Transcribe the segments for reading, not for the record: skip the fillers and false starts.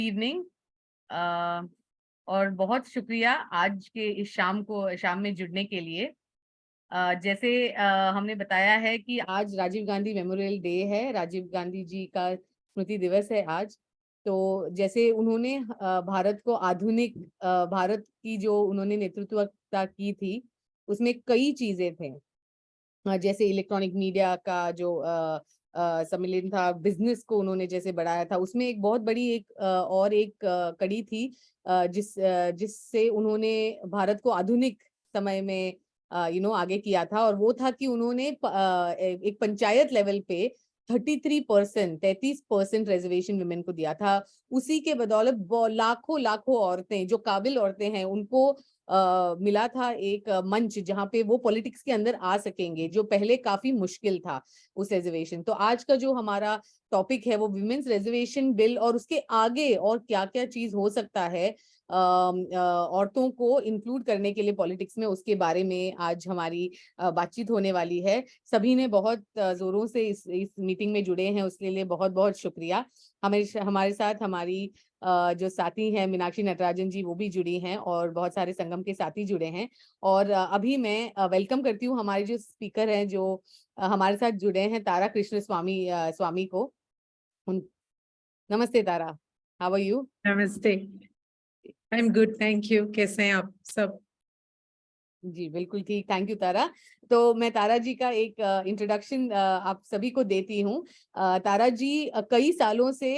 Evening. और बहुत शुक्रिया आज के इस शाम में जुड़ने के लिए। जैसे हमने बताया है कि आज राजीव गांधी मेमोरियल डे है, राजीव गांधी जी का स्मृति दिवस है आज। तो जैसे उन्होंने भारत को आधुनिक भारत की जो उन्होंने नेतृत्वता की थी, उसमें कई चीजें थे। जैसे इलेक्ट्रॉनिक मीडिया का जो सम्मेलन था, बिजनेस को उन्होंने जैसे बढ़ाया था, उसमें एक बहुत बड़ी एक कड़ी थी जिससे उन्होंने भारत को आधुनिक समय में आगे किया था। और वो था कि उन्होंने एक पंचायत लेवल पे 33% रिजर्वेशन वुमेन को दिया था। उसी के बदौलत लाखों लाखों औरतें, जो काबिल औरतें हैं, उनको मिला था एक मंच जहां पे वो पॉलिटिक्स के अंदर आ सकेंगे, जो पहले काफी मुश्किल था उस रिजर्वेशन। तो आज का जो हमारा टॉपिक है वो विमेन्स रिजर्वेशन बिल, और उसके आगे और क्या क्या चीज हो सकता है औरतों को इंक्लूड करने के लिए पॉलिटिक्स में, उसके बारे में आज हमारी बातचीत होने वाली है। सभी ने बहुत जोरों से इस मीटिंग में जुड़े हैं, उसके लिए बहुत बहुत शुक्रिया। हमारे साथ हमारी जो साथी हैं मीनाक्षी नटराजन जी, वो भी जुड़ी हैं, और बहुत सारे संगम के साथी जुड़े हैं। और अभी मैं वेलकम करती हूँ हमारे जो स्पीकर हैं, जो हमारे साथ जुड़े हैं, तारा कृष्ण स्वामी को। नमस्ते तारा, हाउ आर यू? नमस्ते, I am good, thank you. कैसे हैं आप सब? जी बिल्कुल ठीक, थैंक यू तारा। तो मैं तारा जी का एक इंट्रोडक्शन आप सभी को देती हूँ। तारा जी कई सालों से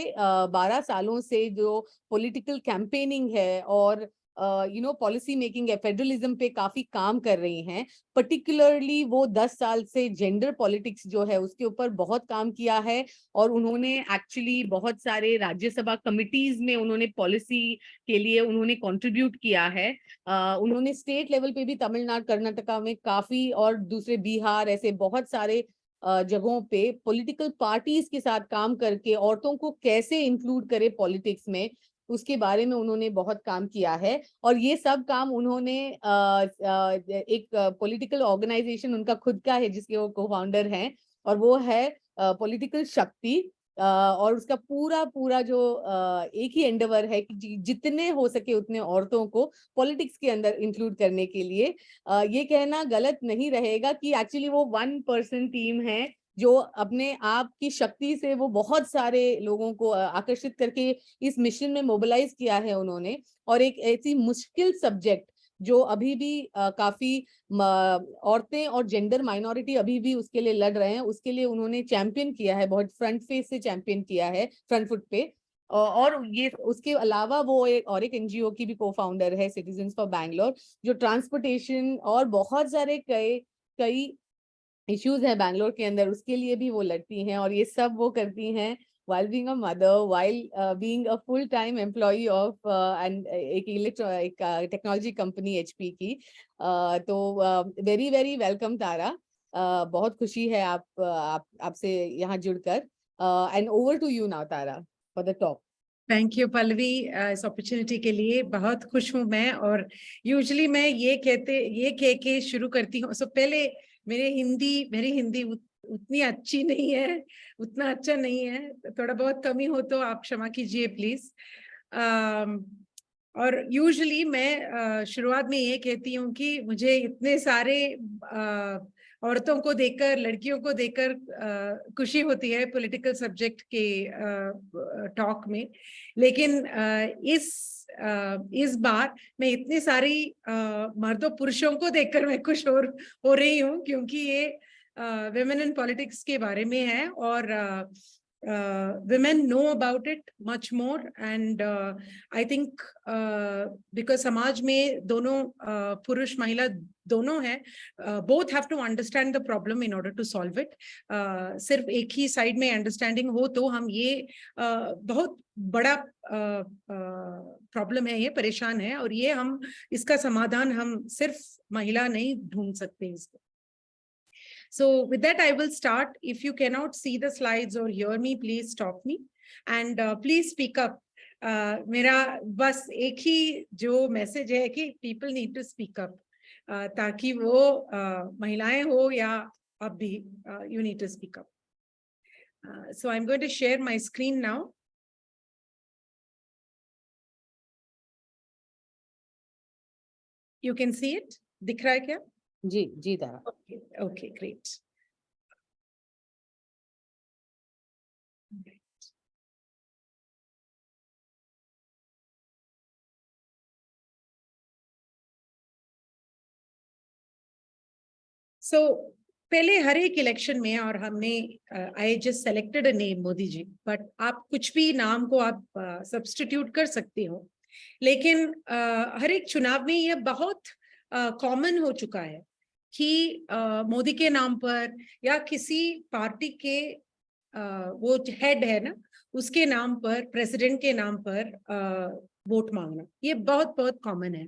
12 सालों से जो पॉलिटिकल कैंपेनिंग है और पॉलिसी मेकिंग है, फेडरलिज्म पे काफी काम कर रही हैं। पर्टिकुलरली वो 10 साल से जेंडर पॉलिटिक्स जो है उसके ऊपर बहुत काम किया है, और उन्होंने एक्चुअली बहुत सारे राज्यसभा कमिटीज में उन्होंने पॉलिसी के लिए उन्होंने कंट्रीब्यूट किया है। उन्होंने स्टेट लेवल पे भी तमिलनाडु, कर्नाटका में काफी, और दूसरे बिहार, ऐसे बहुत सारे जगहों पे पॉलिटिकल पार्टीज के साथ काम करके औरतों को कैसे इंक्लूड करे पॉलिटिक्स में, उसके बारे में उन्होंने बहुत काम किया है। और ये सब काम उन्होंने एक पॉलिटिकल ऑर्गेनाइजेशन उनका खुद का है जिसके वो को फाउंडर हैं, और वो है पॉलिटिकल शक्ति। और उसका पूरा पूरा जो एक ही एंडेवर है कि जितने हो सके उतने औरतों को पॉलिटिक्स के अंदर इंक्लूड करने के लिए। ये कहना गलत नहीं रहेगा कि एक्चुअली वो 1% टीम है, जो अपने आप की शक्ति से वो बहुत सारे लोगों को आकर्षित करके इस मिशन में मोबिलाइज किया है उन्होंने। और एक ऐसी मुश्किल सब्जेक्ट जो अभी भी काफी औरतें और जेंडर माइनॉरिटी अभी भी उसके लिए लड़ रहे हैं, उसके लिए उन्होंने चैंपियन किया है, बहुत फ्रंट फेस से चैंपियन किया है, फ्रंट फुट पे। और ये उसके अलावा वो एक एनजीओ की भी को फाउंडर है, सिटीजन्स फॉर बैंगलोर, जो ट्रांसपोर्टेशन और बहुत सारे कई कई इश्यूज है बैंगलोर के अंदर, उसके लिए भी वो लड़ती हैं। और ये सब वो करती हैं while being a mother, while being a full time employee of एक टेक्नोलॉजी कंपनी एचपी की। तो वेरी वेरी वेलकम तारा। बहुत खुशी है आपसे यहाँ जुड़कर। And over to you now Tara for the talk. Thank you Pallavi, इस अपॉर्चुनिटी के लिए बहुत खुश हूँ मैं। और यूजुअली मैं ये कह के शुरू करती हूँ। सो पहले मेरी हिंदी उतनी अच्छी नहीं है, उतना अच्छा नहीं है, थोड़ा बहुत कमी हो तो आप क्षमा कीजिए प्लीज। और यूजुअली मैं शुरुआत में ये कहती हूँ कि मुझे इतने सारे औरतों को देखकर, लड़कियों को देखकर खुशी होती है पॉलिटिकल सब्जेक्ट के टॉक में। लेकिन इस बार मैं इतनी सारी मर्दों पुरुषों को देखकर मैं खुश हो रही हूँ, क्योंकि ये women in politics के बारे में है। और women know about it much more, and I think because समाज में दोनों पुरुष महिला दोनों हैं, both have to understand the problem in order to solve it. सिर्फ एक ही साइड में अंडरस्टैंडिंग हो तो हम ये बहुत बड़ा प्रॉब्लम है, ये परेशान है, और ये हम इसका समाधान हम सिर्फ महिला नहीं ढूंढ सकते इसको। So with that, I will start. If you cannot see the slides or hear me, please stop me, and please speak up. मेरा बस एक ही जो मैसेज है कि people need to speak up, ताकि वो महिलाएं हो या अब भी you need to speak up. So I'm going to share my screen now. You can see it? दिख रहा है क्या? जी जी तारा। Okay, okay, great. So पहले हर एक इलेक्शन में, और हमने I just selected a name Modi ji, but आप कुछ भी नाम को आप सब्स्टिट्यूट कर सकते हो, लेकिन हर एक चुनाव में ये बहुत कॉमन हो चुका है कि मोदी के नाम पर या किसी पार्टी के वो हेड है ना, उसके नाम पर, प्रेसिडेंट के नाम पर वोट मांगना, ये बहुत बहुत कॉमन है।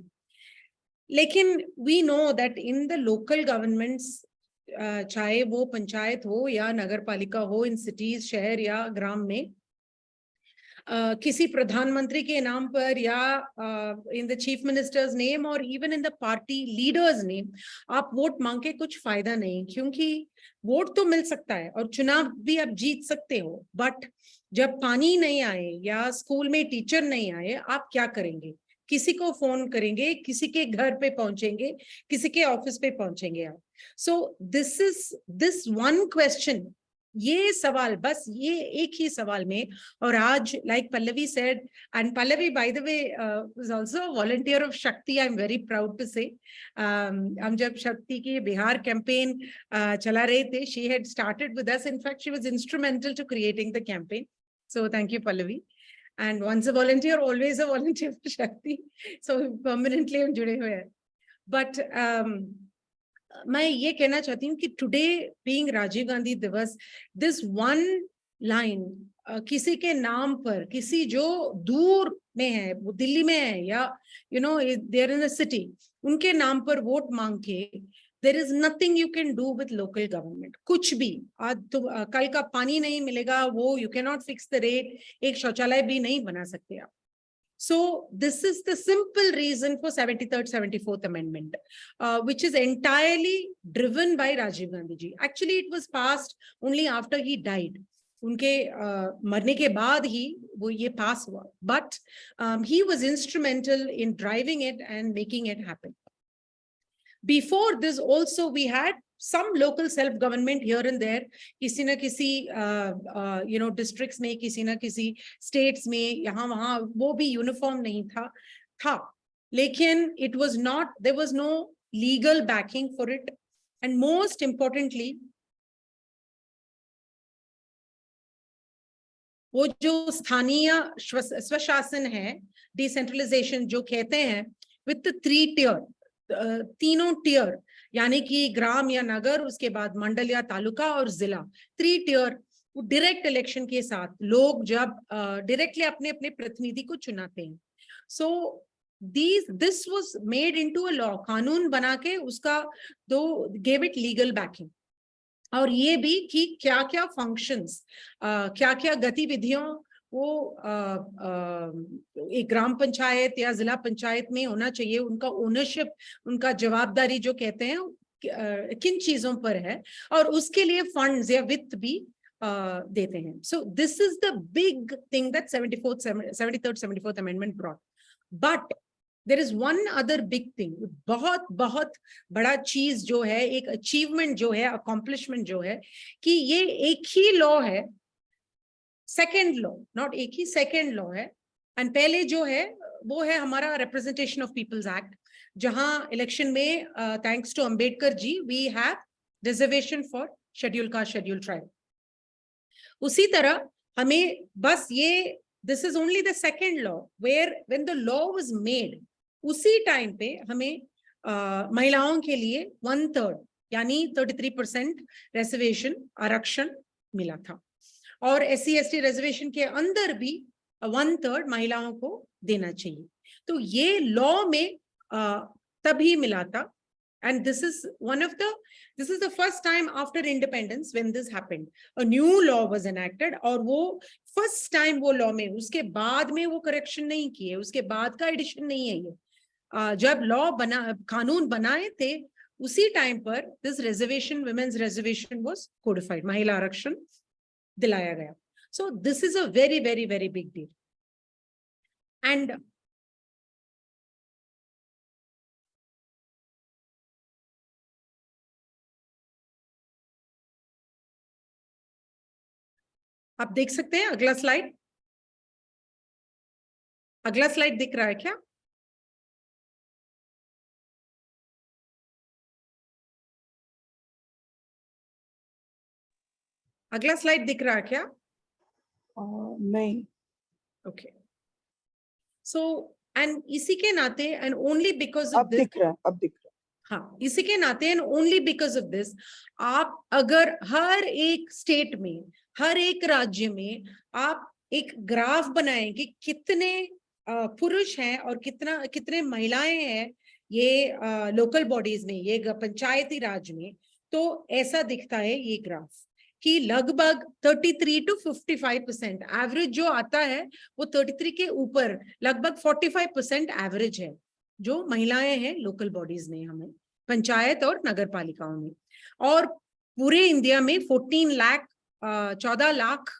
लेकिन we know that in the local governments, चाहे वो पंचायत हो या नगर पालिका हो, इन सिटीज, शहर या ग्राम में, किसी प्रधानमंत्री के नाम पर या in the chief minister's name और even in the party leaders name आप वोट मांग के कुछ फायदा नहीं, क्योंकि वोट तो मिल सकता है और चुनाव भी आप जीत सकते हो, बट जब पानी नहीं आए या स्कूल में टीचर नहीं आए, आप क्या करेंगे? किसी को फोन करेंगे, किसी के घर पे पहुंचेंगे, किसी के ऑफिस पे पहुंचेंगे आप? सो दिस वन क्वेश्चन, ये सवाल, बस ये एक ही सवाल में, और आज like Pallavi said, and Pallavi by the way was also a volunteer of Shakti, I'm very proud to say. हम जब शक्ति की बिहार कैंपेन चला रहे थे, she had started with us, in fact she was instrumental to creating the campaign, so thank you Pallavi. And once a volunteer, always a volunteer for Shakti, so permanently हम जुड़े हुए हैं। But मैं ये कहना चाहती हूँ कि टुडे बीइंग राजीव गांधी दिवस, दिस वन लाइन, किसी के नाम पर, किसी जो दूर में है, वो दिल्ली में है या you know there in a city, उनके नाम पर वोट मांग के, there is nothing you can do with local government. कुछ भी, आज तो कल का पानी नहीं मिलेगा, वो you can not fix the rate, एक शौचालय भी नहीं बना सकते आप। So this is the simple reason for 73rd, 74th Amendment, which is entirely driven by Rajiv Gandhi ji. Actually, it was passed only after he died. उनके मरने के बाद ही वो ये पास हुआ, but he was instrumental in driving it and making it happen. Before this also we had some local self government here and there, किसी ना किसी you know districts में, किसी ना किसी states में, यहाँ वहाँ, वो भी uniform नहीं था, लेकिन it was not, there was no legal backing for it, and most importantly वो जो स्थानीय स्वशासन है, डिसेंट्रलाइजेशन जो कहते हैं, with the 3 tier, तीनों टियर, यानी कि ग्राम या नगर, उसके बाद मंडल या तालुका और जिला, 3 टियर, डायरेक्ट इलेक्शन के साथ लोग जब डायरेक्टली अपने अपने प्रतिनिधि को चुनाते हैं। So this was made into a law, कानून बना के उसका दो गेव इट लीगल बैकिंग, और ये भी कि क्या क्या फंक्शंस, क्या क्या गतिविधियों वो एक ग्राम पंचायत या जिला पंचायत में होना चाहिए, उनका ओनरशिप, उनका जवाबदारी जो कहते हैं किन चीजों पर है, और उसके लिए फंड्स या वित्त भी देते हैं। सो this is the big thing that 73rd 74th Amendment brought. But there is one other big thing, बहुत बहुत बड़ा चीज जो है, एक अचीवमेंट जो है, अकॉम्प्लिशमेंट जो है, कि ये एक ही लॉ है, सेकेंड लॉ, नॉट एक ही, सेकेंड लॉ है। एंड पहले जो है वो है हमारा रिप्रेजेंटेशन ऑफ पीपल्स एक्ट, जहां इलेक्शन में thanks to Ambedkar ji we have reservation for schedule caste, schedule tribe. उसी तरह हमें बस ये, this is only the second law, where when the law was made, उसी टाइम पे हमें महिलाओं के लिए 1/3 यानी 33% रिजर्वेशन, आरक्षण मिला था, और SC/ST रिजर्वेशन के अंदर भी 1/3 महिलाओं को देना चाहिए। तो ये लॉ में तभी मिला था, and this is the first time after independence when this happened, a new law was enacted, और वो first time वो लॉ में, उसके बाद में वो करेक्शन नहीं किए, उसके बाद का एडिशन नहीं है ये, जब लॉ बना, कानून बनाए थे, उसी टाइम पर this reservation, women's reservation was codified, महिला आरक्षण दिलाया गया। So this is a very very very big deal. And आप देख सकते हैं अगला स्लाइड? अगला स्लाइड दिख रहा है क्या? अगला स्लाइड दिख रहा है क्या? नहीं। ओके, सो एंड इसी के नाते एंड ओनली बिकॉज ऑफ अब दिस, दिख रहा है, अब दिख रहा है। हाँ, इसी के नाते and only because of this, आप अगर हर एक स्टेट में, हर एक राज्य में आप एक ग्राफ बनाएं कि कितने पुरुष हैं और कितने महिलाएं हैं ये लोकल बॉडीज में, ये पंचायती राज में, तो ऐसा दिखता है ये ग्राफ कि लगभग 33 to 55% एवरेज जो आता है वो 33 के ऊपर लगभग 45% एवरेज है जो महिलाएं हैं लोकल बॉडीज में, हमें पंचायत और नगर पालिकाओं में। और पूरे इंडिया में 14 लाख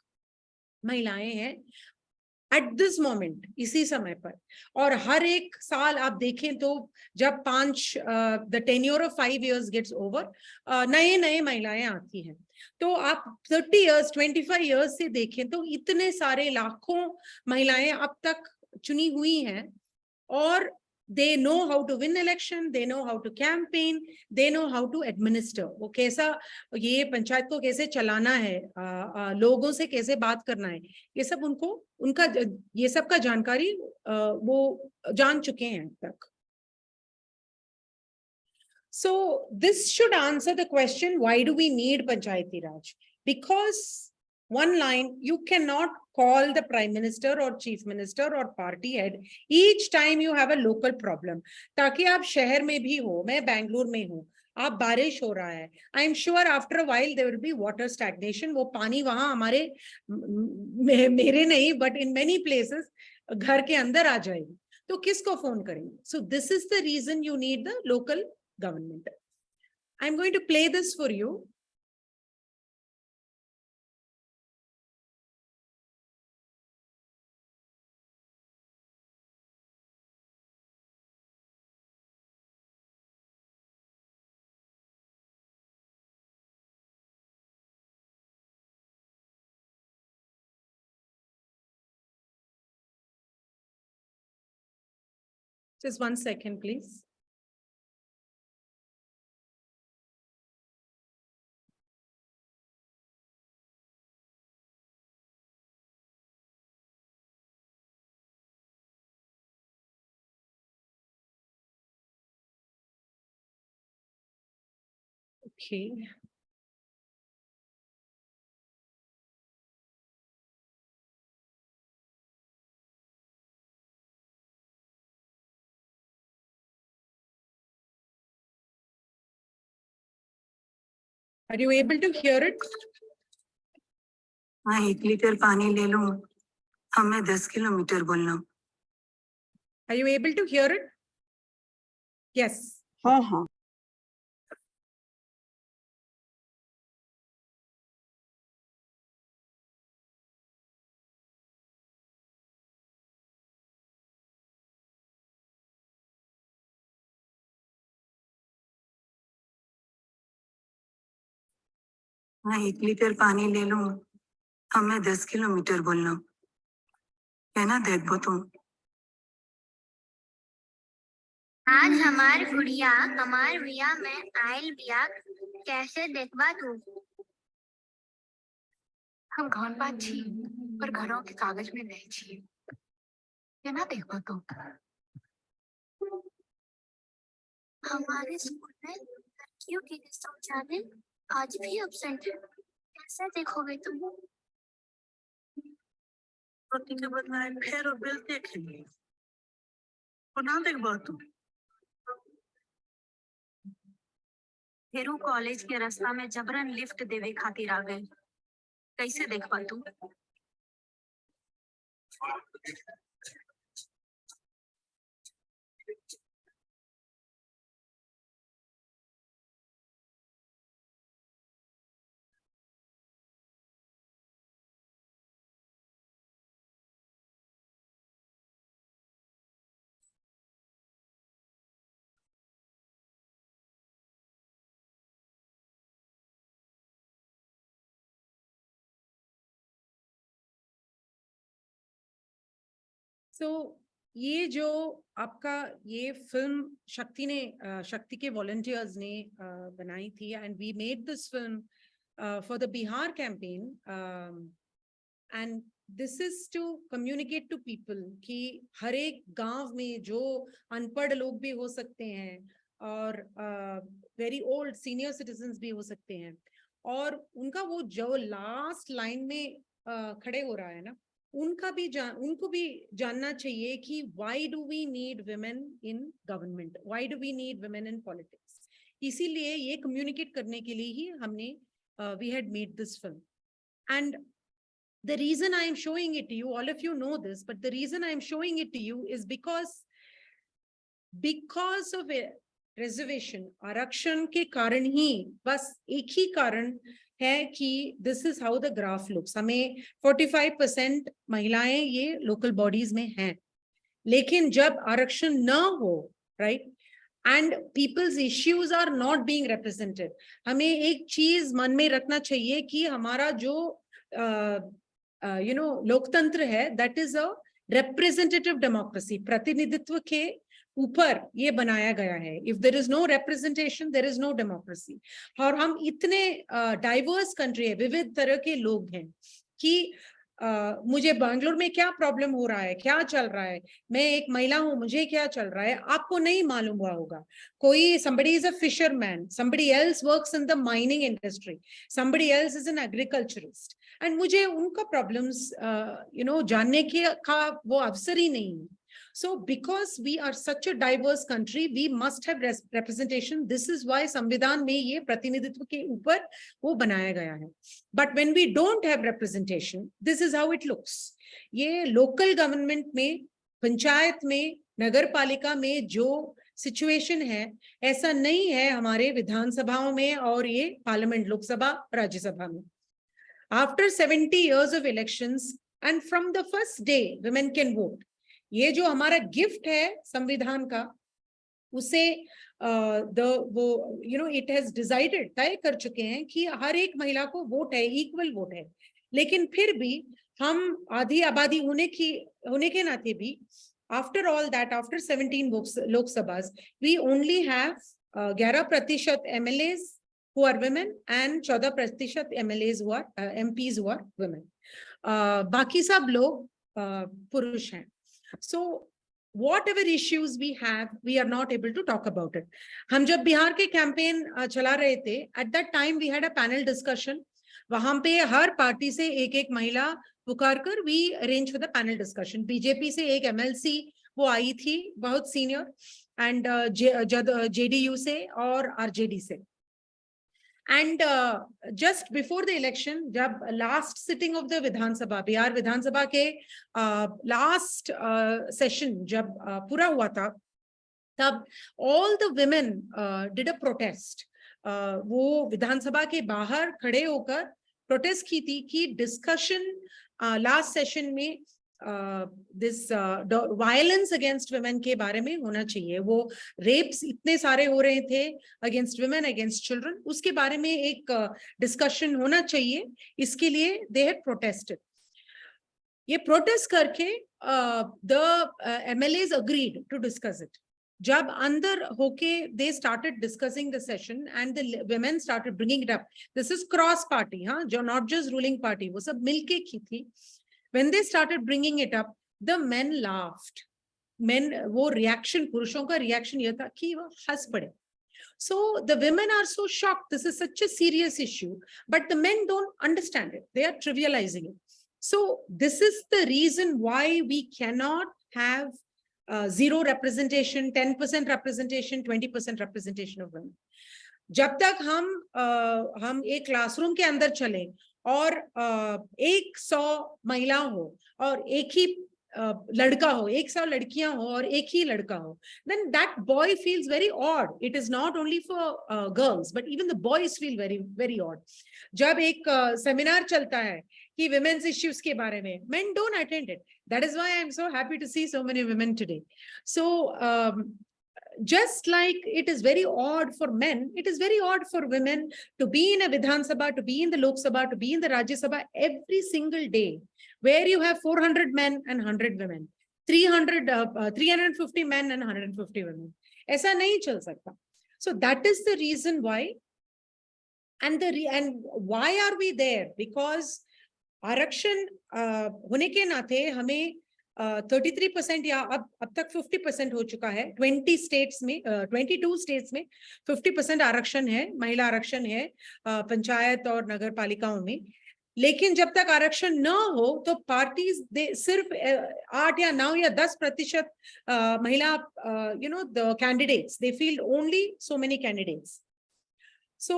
महिलाएं हैं एट दिस मोमेंट, इसी समय पर। और हर एक साल आप देखें तो जब the tenure of 5 years gets over, नए नए महिलाएं आती हैं। तो आप 30 years 25 years से देखें तो इतने सारे लाखों महिलाएं अब तक चुनी हुई हैं, और they know how to win election, they know how to campaign, they know how to administer, वो कैसा ये पंचायत को कैसे चलाना है, लोगों से कैसे बात करना है, ये सब उनको उनका ये सब का जानकारी वो जान चुके हैं अब तक। So this should answer the question, why do we need Panchayati Raj? Because one line, you cannot call the Prime Minister or Chief Minister or party head each time you have a local problem. ताकि आप शहर में भी हो, मैं बैंगलोर में हूँ, आप बारिश हो रहा है, I am sure after a while there will be water stagnation, वो पानी वहां हमारे मेरे नहीं बट इन मेनी प्लेसेस घर के अंदर आ जाएगी, तो किसको फोन करेंगे? So this is the reason you need the local government. I'm going to play this for you. Just 1 second, please. Okay. Are you able to hear it? मैं 1 litre पानी ले लूं, हमें 10 किलोमीटर बोलना। Are you able to hear it? Yes. हाँ हाँ। मैं 1 litre पानी ले लूं, हमें 10 किलोमीटर बोलना। कहना देखो तुम। आज हमार गुड़िया हमार बिया में आयल बिया, कैसे देखबा तू? हम घर बात छी पर घरों के कागज में नहीं छी, केना देखबो तू? हमारे स्कूल में लड़कियों के लिए शौचालय आज भी अब्सेंट है, कैसे देखोगे तुम? रोटी के बदले फिर बिल देखेंगे, ना देखबो तू। फेरू कॉलेज के रास्ता में जबरन लिफ्ट देवे खातिर आ गए, कैसे देखबा तू? So ये जो आपका ये फिल्म शक्ति के वॉलंटियर्स ने बनाई थी, and we made this film for the Bihar campaign, and this is to communicate to people कि हर एक गांव में जो अनपढ़ लोग भी हो सकते हैं और वेरी ओल्ड सीनियर सिटीजन्स भी हो सकते हैं, और उनका वो जो लास्ट लाइन में खड़े हो रहा है ना, उनको भी जानना चाहिए कि why do we need women in government, why do we need women in politics. इसीलिए ये कम्युनिकेट करने के लिए ही हमने we had made this film. And the reason I am showing it to you, all of you know this, but the reason I am showing it to you is because of a reservation, आरक्षण के कारण ही, बस एक ही कारण है कि this is how the graph looks। हमें 45% महिलाएं ये लोकल बॉडीज में हैं, लेकिन जब आरक्षण न हो, right, and people's issues are not being represented, हमें एक चीज मन में रखना चाहिए कि हमारा जो लोकतंत्र है, that is a representative democracy, प्रतिनिधित्व के ऊपर ये बनाया गया है। If there is no representation, there is no democracy। और हम इतने डाइवर्स कंट्री है, विविध तरह के लोग हैं कि मुझे बैंगलोर में क्या प्रॉब्लम हो रहा है, क्या चल रहा है, मैं एक महिला हूं, मुझे क्या चल रहा है, आपको नहीं मालूम हुआ होगा। कोई somebody is a fisherman, somebody else works in the mining industry, somebody else is an agriculturist, and मुझे उनका प्रॉब्लम्स जानने का वो अवसर ही नहीं है। So because we are such a diverse country, we must have representation। This is why संविधान में ये प्रतिनिधित्व के ऊपर वो बनाया गया है। But when we don't have representation, this is how it looks। ये लोकल गवर्नमेंट में, पंचायत में, नगर पालिका में जो सिचुएशन है, ऐसा नहीं है हमारे विधानसभाओं में और ये पार्लियामेंट, लोकसभा, राज्यसभा में। After 70 years of elections and from the first day women can vote, ये जो हमारा गिफ्ट है संविधान का, उसे इट हैज डिसाइडेड, तय कर चुके हैं कि हर एक महिला को वोट है, इक्वल वोट है। लेकिन फिर भी हम आधी आबादी होने के नाते भी, आफ्टर ऑल दैट, आफ्टर 17 लोकसभाs, we only have 11% MLAs who are women and 14% MLAs who are MPs who are women। बाकी सब लोग पुरुष हैं। So whatever issues we have, we are not able to talk about it। हम जब बिहार के campaign चला रहे थे, at that time we had a panel discussion। वहां पे हर पार्टी से एक एक महिला पुकार कर we arrange for the panel discussion। BJP से एक MLC वो आई थी, बहुत सीनियर, and JDU से और RJD से। And just before the election, जब last sitting of the विधानसभा, बिहार विधानसभा के last session जब पूरा हुआ था, तब all the women did a protest। वो विधानसभा के बाहर खड़े होकर प्रोटेस्ट की थी कि डिस्कशन लास्ट सेशन में दिस वायलेंस अगेंस्ट वुमेन के बारे में होना चाहिए। वो रेप्स इतने सारे हो रहे थे अगेंस्ट वुमेन, अगेंस्ट चिल्ड्रन, उसके बारे में एक डिस्कशन होना चाहिए। इसके लिए दे हैड प्रोटेस्टेड। ये प्रोटेस्ट करके the MLAs agreed to discuss it। जब अंदर होके they started discussing the session and the women started bringing it up। This is cross party, हाँ, जो not just ruling party, वो सब मिलके की थी। When they started bringing it up, the men laughed। Men, वो reaction, पुरुषों का reaction ये था कि वो हंस पड़े। So the women are so shocked, this is such a serious issue, but the men don't understand it, they are trivializing it। So this is the reason why we cannot have 0 representation, 10% representation, 20% representation of women। जब तक हम एक classroom के अंदर चले और 100 महिला हो और एक ही लड़का हो, 100 लड़कियां हो और एक ही लड़का हो, then that boy feels very odd। It is not only for girls, but even the boys feel very, very odd। जब एक सेमिनार चलता है कि women's issues के बारे में, men don't attend it। That is why I am so happy to see so many women today। So just like it is very odd for men, it is very odd for women to be in a Vidhan Sabha, to be in the Lok Sabha, to be in the Rajya Sabha every single day, where you have 400 men and 100 women। 350 men and 150 women. ऐसा नहीं चल सकता. So that is the reason why. And why are we there? Because आरक्षण होने के नाते हमें 33% या अब तक 50% हो चुका है. 22 स्टेट्स में 50% आरक्षण है, महिला आरक्षण है पंचायत और नगर पालिकाओं में. लेकिन जब तक आरक्षण न हो तो पार्टीज सिर्फ 8 या 9 या 10% महिला the candidates, they feel only so many candidates. So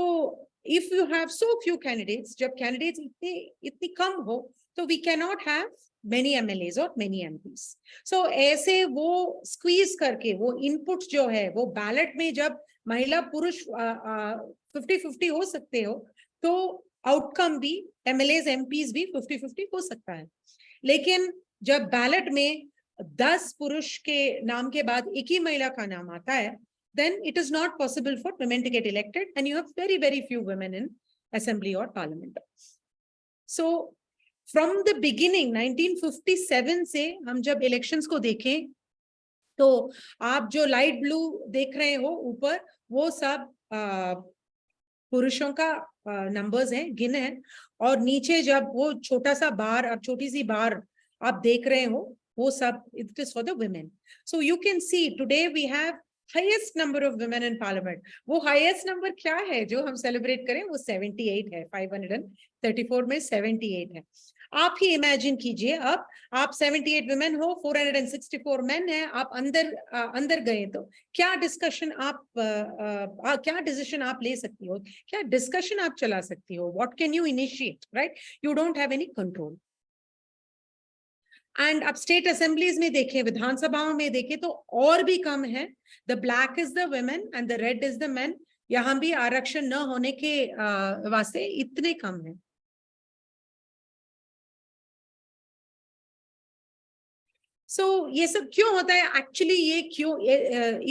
if you have so few candidates, जब candidates इतनी कम हो तो we cannot have many MLAs और many MPs. So ऐसे वो squeeze करके वो input जो है वो ballot में जब महिला पुरुष 50-50 हो सकते हो तो outcome भी MLAs MPs भी 50-50 हो सकता है. लेकिन जब ballot में 10 पुरुष के नाम के बाद एक ही महिला का नाम आता है, then it is not possible for women to get elected, and you have very, very few women in assembly or parliament. So from the beginning 1957 से हम जब elections को देखें तो आप जो light blue देख रहे हो ऊपर वो सब पुरुषों का numbers हैं, गिन हैं, और नीचे जब वो छोटा सा बार, अब छोटी सी बार आप देख रहे हो वो सब it is for the women. So you can see today we have highest number of women in parliament. वो highest number क्या है जो हम celebrate करें? वो 78 है. 534 में 78 है. आप ही imagine कीजिए, अब आप 78 women हो, 464 men हैं, आप अंदर गए तो क्या discussion आप क्या decision आप ले सकती हो, क्या discussion आप चला सकती हो? What can you initiate, right? You don't have any control. And अब स्टेट असेंबलीज में देखें, विधानसभाओं में देखें तो और भी कम है. The black is the women and the red is the main. यहां भी आरक्षण न होने के वास्ते इतने कम है. सो ये सब क्यों होता है? एक्चुअली ये क्यों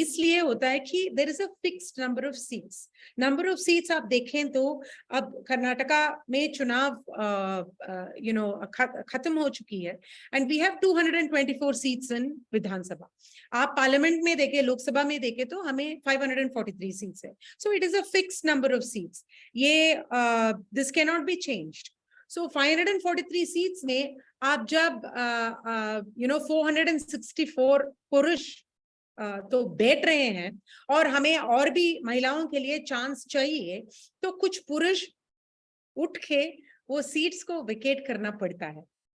इसलिए होता है कि there is a fixed number of seats. Number of seats आप देखें तो अब कर्नाटका में चुनाव खत्म हो चुकी है and we have 224 seats in Vidhan Sabha. आप पार्लियामेंट में देखें, लोकसभा में देखें तो हमें 543 सीट्स है. So it is a fixed number of seats. ये this can not be changed. So 543 seats में आप जब 464 पुरुष तो बैठ रहे हैं और हमें और भी महिलाओं के लिए चांस चाहिए तो कुछ पुरुष उठ के वो सीट्स को वेकेट करना पड़ता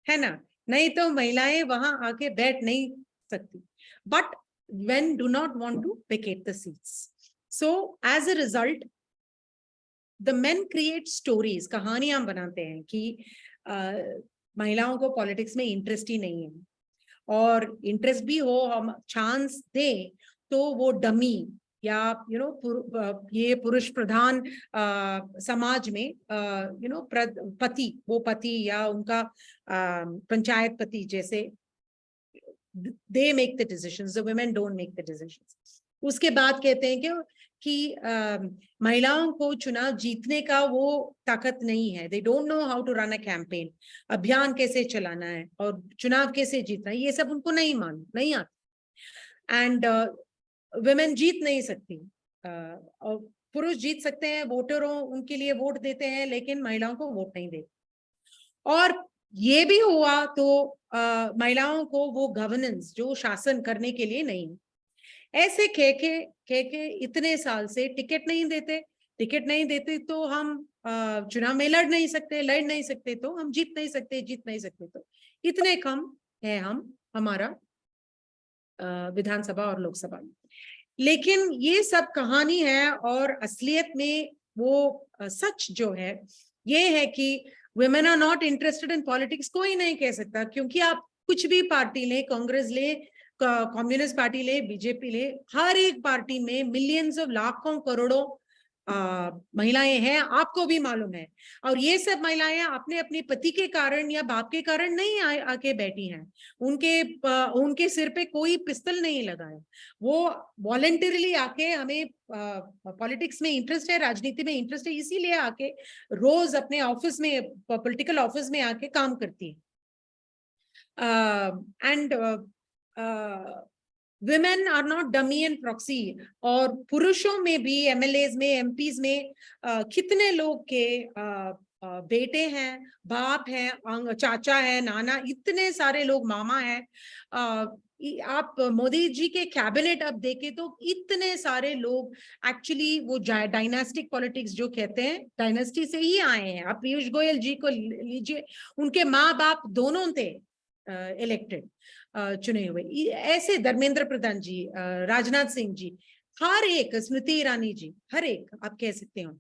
है ना? नहीं तो महिलाएं वहां आके बैठ नहीं सकती. But when do not want to vacate the seats. So as a result the men create stories, कहानियां बनाते हैं कि महिलाओं को पॉलिटिक्स में इंटरेस्ट ही नहीं है, और इंटरेस्ट भी हो हम चांस दें तो वो डमी या ये पुरुष प्रधान समाज में पति या उनका पंचायत पति जैसे they make the decisions, the women don't make the decisions. उसके बाद कहते हैं कि महिलाओं को चुनाव जीतने का वो ताकत नहीं है. They don't know how to run a campaign. अभियान कैसे चलाना है और चुनाव कैसे जीतना है ये सब उनको नहीं आता. एंड women जीत नहीं सकती. और पुरुष जीत सकते हैं, वोटरों उनके लिए वोट देते हैं, लेकिन महिलाओं को वोट नहीं देते. और ये भी हुआ तो महिलाओं को वो गवर्नेंस जो शासन करने के लिए नहीं. ऐसे के इतने साल से टिकट नहीं देते तो हम चुनाव में लड़ नहीं सकते तो हम जीत नहीं सकते तो इतने कम है हमारा विधानसभा और लोकसभा में. लेकिन ये सब कहानी है और असलियत में वो सच जो है ये है कि women are not interested in politics. कोई नहीं कह सकता, क्योंकि आप कुछ भी पार्टी ले, कांग्रेस ले, कम्युनिस्ट पार्टी ले, बीजेपी ले, हर एक पार्टी में मिलियंस ऑफ लाखों करोड़ों महिलाएं हैं, आपको भी मालूम है. और ये सब महिलाएं अपने अपने पति के कारण या बाप के कारण नहीं आके बैठी हैं. उनके सिर पे कोई पिस्तल नहीं लगा है. वो वॉलंटरीली आके हमें पॉलिटिक्स में इंटरेस्ट है, राजनीति में इंटरेस्ट है, इसीलिए आके रोज अपने ऑफिस में, पॉलिटिकल ऑफिस में आके काम करती है. And women are not dummy and proxy. और पुरुषों में भी MLAs में, MPs में कितने लोग के बेटे हैं, बाप हैं, चाचा है, नाना, इतने सारे लोग, मामा है। आप मोदी जी के कैबिनेट अब देखे तो इतने सारे लोग एक्चुअली वो डायनास्टिक पॉलिटिक्स जो कहते हैं, डायनेस्टी से ही आए हैं। आप पीयूष गोयल जी को लीजिए, उनके माँ बाप दोनों थे इलेक्टेड, चुने हुए। ऐसे धर्मेंद्र प्रधान जी, राजनाथ सिंह जी, हर एक, स्मृति ईरानी जी, हर एक आप कह सकते हो।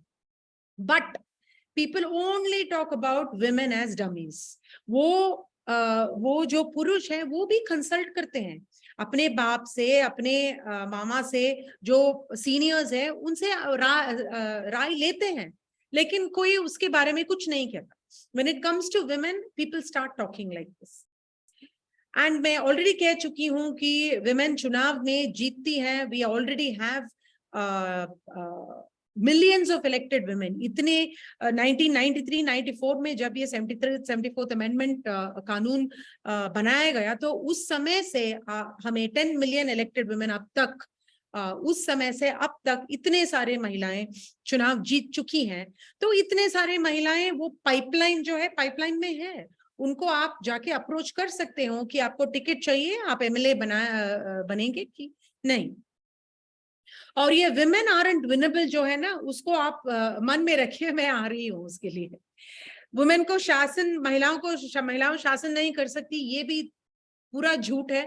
But people only talk about women as dummies. वो जो पुरुष हैं वो भी कंसल्ट करते हैं अपने बाप से, अपने मामा से, जो सीनियर्स हैं उनसे राय लेते हैं, लेकिन कोई उसके बारे में कुछ नहीं कहता। When it comes to women, people start talking like this. And मैं ऑलरेडी कह चुकी हूं कि विमेन चुनाव में जीतती हैं। We already have millions of elected women. इतने 1993-94 में जब ये 74th अमेंडमेंट कानून बनाया गया, तो उस समय से हमें 10 मिलियन इलेक्टेड वुमेन अब तक, उस समय से अब तक इतने सारे महिलाएं चुनाव जीत चुकी हैं। तो इतने सारे महिलाएं, वो पाइपलाइन जो है, पाइपलाइन में है, उनको आप जाके अप्रोच कर सकते हो कि आपको टिकट चाहिए, आप MLA बनेंगे कि नहीं। और ये विमेन आरंट विनेबल जो है ना, उसको आप मन में रखिए, मैं आ रही हूँ उसके लिए। वुमेन को शासन, महिलाओं शासन नहीं कर सकती, ये भी पूरा झूठ है।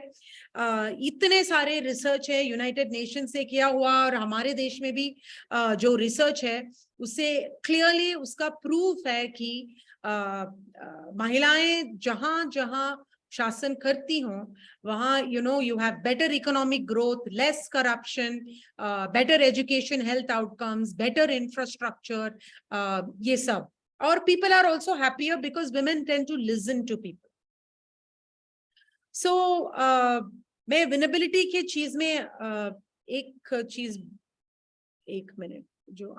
इतने सारे रिसर्च है यूनाइटेड नेशन से किया हुआ, और हमारे देश में भी जो रिसर्च है उससे क्लियरली उसका प्रूफ है कि महिलाएं जहां जहां शासन करती हों, वहां you have better economic growth, less corruption, better education, health outcomes, better infrastructure, ये सब। और people are also happier because women tend to listen to people. So मैं विनेबिलिटी की चीज में एक चीज, एक मिनट, जो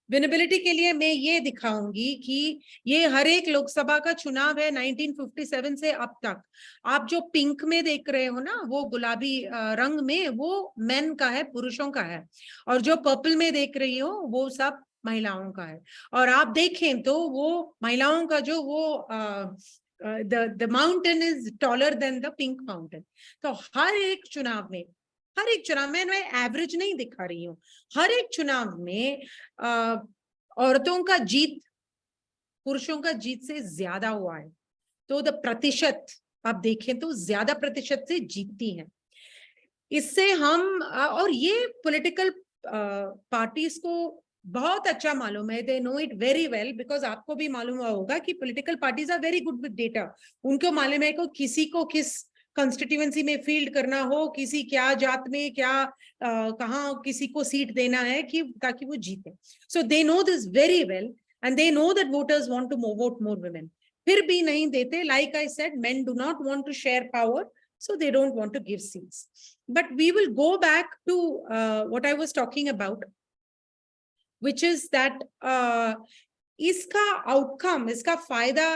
विनेबिलिटी के लिए मैं ये दिखाऊंगी कि ये हर एक लोकसभा का चुनाव है 1957 से अब तक। आप जो पिंक में देख रहे हो ना, वो गुलाबी रंग में, वो मेन का है, पुरुषों का है, और जो पर्पल में देख रही हो वो सब महिलाओं का है। और आप देखें तो वो महिलाओं का जो वो the mountain is taller than the pink mountain. तो हर एक चुनाव में मैं एवरेज नहीं दिखा रही हूँ, हर एक चुनाव में औरतों का जीत पुरुषों का जीत से ज्यादा हुआ है। तो द प्रतिशत आप देखें तो ज्यादा प्रतिशत से जीतती हैं। इससे हम, और ये पॉलिटिकल पार्टीज को बहुत अच्छा मालूम है, they know it very well, because आपको भी मालूम होगा कि political parties are very good with data. उनको मालूम है कि किसी को किस कॉन्स्टिट्यूएंसी में फील्ड करना हो, किसी क्या जात में क्या कहाँ किसी को सीट देना है कि ताकि वो जीते। So they know this very well and they know that voters want to vote more women, फिर भी नहीं देते। Like I said, men do not want to share power, so they don't want to give seats. But we will go back to what I was talking about, which is that इसका outcome, इसका फायदा,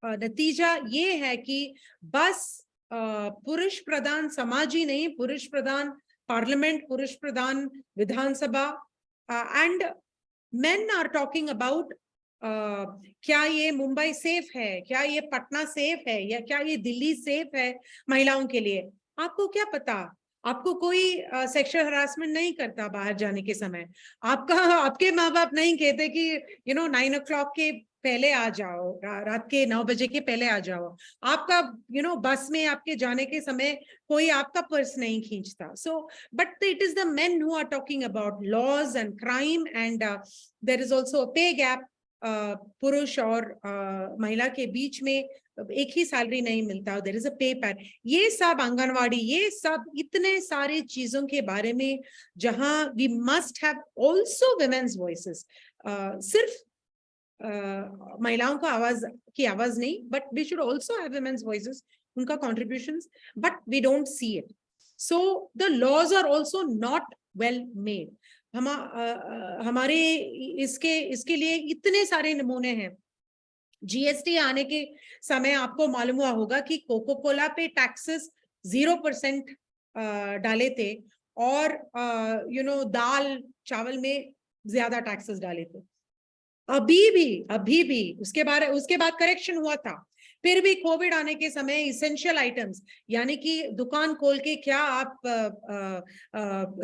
नतीजा ये है कि बस पुरुष प्रधान समाज ही नहीं, पुरुष प्रधान पार्लियामेंट, पुरुष प्रधान विधानसभा, and men are talking about क्या ये मुंबई सेफ है, क्या ये पटना सेफ है, या क्या ये दिल्ली सेफ है महिलाओं के लिए। आपको क्या पता, आपको कोई सेक्सुअल हरासमेंट नहीं करता बाहर जाने के समय। आपके माँ बाप नहीं कहते कि 9 o'clock के पहले आ जाओ, रात के 9 बजे के पहले आ जाओ। आपका बस में आपके जाने के समय कोई आपका पर्स नहीं खींचता। So but it is the men who are talking about laws and crime, and there is also a pay gap. पुरुष और महिला के बीच में एक ही सैलरी नहीं मिलता, देयर इज अ पे पैर। ये सब आंगनवाड़ी, ये सब इतने सारे चीजों के बारे में जहां we must have also women's voices. सिर्फ महिलाओं का आवाज नहीं, but we should also have women's voices, उनका contributions, but we don't see it. So the laws are also not well made. हमारे इसके लिए इतने सारे नमूने हैं। जीएसटी आने के समय आपको मालूम हुआ होगा कि कोको कोला पे टैक्सेस 0% डाले थे, और दाल चावल में ज्यादा टैक्सेस डाले थे। अभी भी उसके बाद करेक्शन हुआ था। फिर भी कोविड आने के समय इसेंशियल आइटम्स, यानी कि दुकान खोल के क्या आप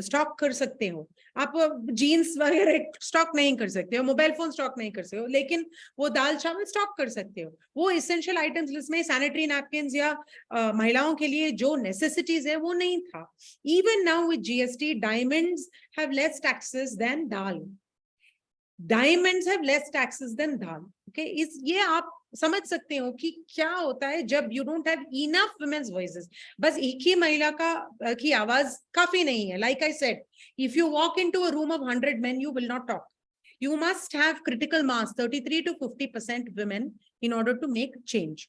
स्टॉक कर सकते हो, आप जीन्स वगैरह स्टॉक नहीं कर सकते हो, मोबाइल फोन स्टॉक नहीं कर सकते हो, लेकिन वो दाल चावल स्टॉक कर सकते हो। वो इसेंशियल आइटम्स लिस्ट में सैनिटरी नैपकिन्स या महिलाओं के लिए जो नेसेसिटीज है वो नहीं था। Even now with GST, diamonds have less taxes than dal. Diamonds have less taxes than dal. Okay, ये आप समझ सकते हो कि क्या होता है जब you don't have enough women's voices. बस एक ही महिला की आवाज काफी नहीं है। Like I said, if you walk into a room of 100 men, you will not talk. You must have critical mass, 33 to 50% women, in order to make change.